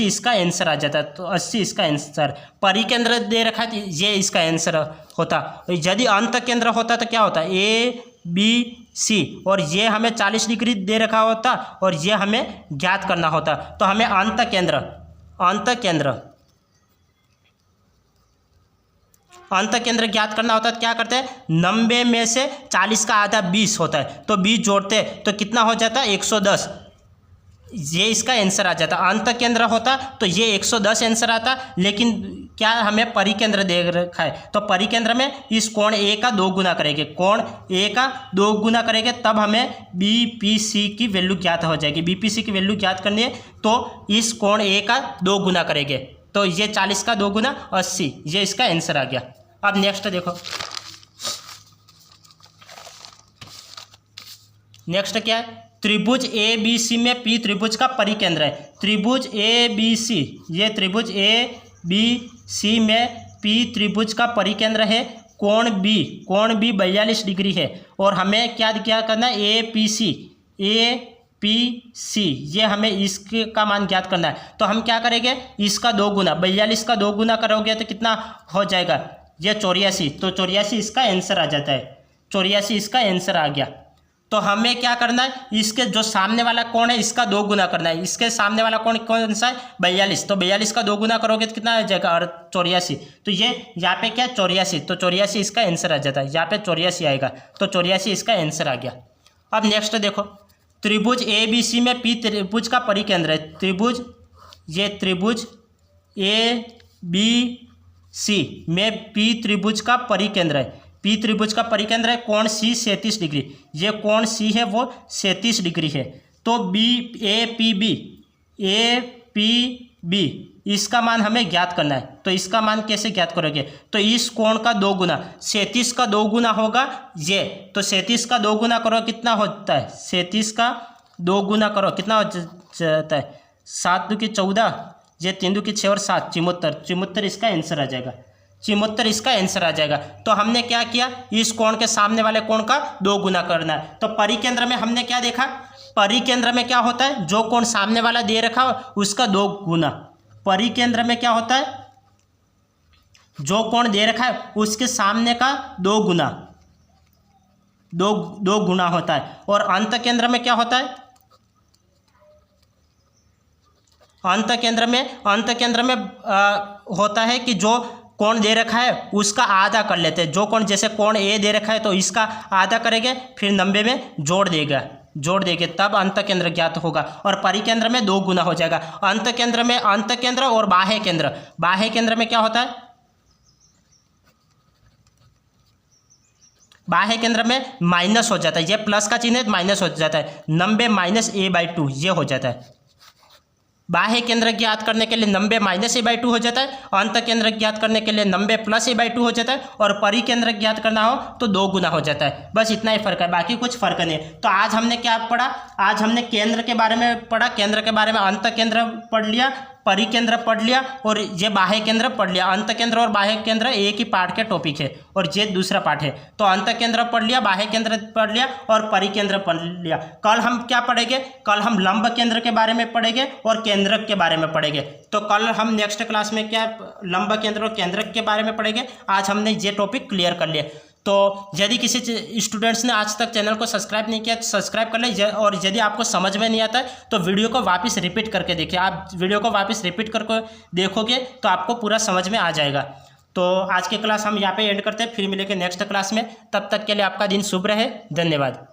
Speaker 1: इसका आंसर आ जाता है। तो 80 इसका आंसर, परिकेंद्र दे रखा है ये इसका आंसर होता। यदि अंत केंद्र होता तो क्या होता, A B सी, और ये हमें 40 डिग्री दे रखा होता और ये हमें ज्ञात करना होता। तो हमें अंतकेंद्र ज्ञात करना होता है। क्या करते हैं, 90 में से 40 का आधा 20 होता है, तो 20 जोड़ते हैं तो कितना हो जाता है 110। ये इसका आंसर आ जाता। अंतकेंद्र होता तो ये 110 आंसर आता, लेकिन क्या हमें परिकेंद्र दे रखा है, तो परिकेंद्र में इस कोण ए का 2 गुना करेंगे, कोण ए का 2 गुना करेंगे, तब हमें बीपीसी की वैल्यू ज्ञात हो जाएगी। बीपीसी की वैल्यू ज्ञात करनी है तो इस कोण ए का 2 गुना करेंगे, तो ये 40 का 2 गुना 80, ये इसका आंसर आ गया। अब नेक्स्ट देखो, नेक्स्ट क्या है, त्रिभुज ए बी सी में पी त्रिभुज का परिकेंद्र है। त्रिभुज ए बी सी, ये त्रिभुज ए बी सी में पी त्रिभुज का परिकेंद्र है। कोण बी 42 डिग्री है, और हमें क्या करना है, ए पी सी, ये हमें इसके का मान ज्ञात करना है। तो हम क्या करेंगे, इसका 2 गुना, 42 का 2 गुना करोगे तो कितना हो जाएगा, ये 84, तो 84 इसका आंसर आ जाता है। 84 इसका आंसर आ गया। तो हमें क्या करना है, इसके जो सामने वाला कोण है इसका 2 गुना करना है। इसके सामने वाला कोण कौन सा है, 42, तो 42 का 2 गुना करोगे तो कितना आ जाएगा, और 84, तो ये यहाँ पे क्या 84, तो 84 इसका आंसर आ जाता है। यहाँ पे 84 आएगा, तो 84 इसका आंसर आ गया। अब नेक्स्ट देखो, त्रिभुज ए बी सी में पी त्रिभुज का परिकेंद्र है। त्रिभुज ए बी सी में पी त्रिभुज का परिकेंद्र है। पी त्रिभुज का परिकेंद्र है, कोण सी 37 डिग्री, ये कोण सी है वो 37 डिग्री है। तो ए पी बी इसका मान हमें ज्ञात करना है। तो इसका मान कैसे ज्ञात करोगे, तो इस कोण का 2 गुना, 37 का 2 गुना होगा ये, तो 37 का 2 गुना करो कितना होता है, 37 का 2 गुना करो कितना हो जाता है, 7 दूनी 14, ये 3 दूनी 6 और 7 74 इसका आंसर आ जाएगा। 74 इसका आंसर आ जाएगा। तो हमने क्या किया, इस कोण के सामने वाले कोण का 2 गुना करना है। तो परिकेंद्र में हमने क्या देखा, परिकेंद्र में क्या होता है, जो कोण सामने वाला दे रखा उसका 2 गुना। परिकेंद्र में क्या होता है, जो कोण दे रखा है उसके सामने का 2 गुना, 2 गुना होता है। और अंतकेंद्र में क्या होता है, अंतकेंद्र में होता है कि जो कोण दे रखा है उसका आधा कर लेते हैं। जो कोण, जैसे कोण ए दे रखा है तो इसका आधा करेंगे, फिर 90 में जोड़ देंगे, तब अंतकेंद्र ज्ञात होगा। और परिकेंद्र में 2 गुना हो जाएगा। अंतकेंद्र और बाह्य केंद्र में क्या होता है, बाह्य केंद्र में माइनस हो जाता है, ये प्लस का चिन्ह है माइनस हो जाता है, 90 माइनस a/2 ये हो जाता है। बाह्य केंद्र ज्ञात करने के लिए 90 माइनस a/2 हो जाता है, अंत केंद्र ज्ञात करने के लिए 90 प्लस a/2 हो जाता है, और परिकेंद्र ज्ञात करना हो तो 2 गुना हो जाता है। बस इतना ही फर्क है, बाकी कुछ फर्क नहीं है। तो आज हमने क्या पढ़ा, आज हमने केंद्र के बारे में पढ़ा, केंद्र के बारे में अंत केंद्र पढ़ लिया, परिकेंद्र पढ़ लिया, और ये बाह्य केंद्र पढ़ लिया। अंत केंद्र और बाह्य केंद्र एक ही पार्ट के टॉपिक है और ये दूसरा पार्ट है। तो अंत केंद्र पढ़ लिया, बाह्य केंद्र पढ़ लिया और परिकेंद्र पढ़ लिया। कल हम क्या पढ़ेंगे, कल हम लंब केंद्र के बारे में पढ़ेंगे और केंद्रक के बारे में पढ़ेंगे। तो कल हम नेक्स्ट क्लास में क्या लंब केंद्र और केंद्रक के बारे में पढ़ेंगे। आज हमने ये टॉपिक क्लियर कर लिया। तो यदि किसी स्टूडेंट्स ने आज तक चैनल को सब्सक्राइब नहीं किया तो सब्सक्राइब कर ले, और यदि आपको समझ में नहीं आता है तो वीडियो को वापस रिपीट करके देखिए। आप वीडियो को वापस रिपीट करके देखोगे तो आपको पूरा समझ में आ जाएगा। तो आज की क्लास हम यहाँ पे एंड करते हैं, फिर मिलेंगे नेक्स्ट क्लास में। तब तक के लिए आपका दिन शुभ रहे, धन्यवाद।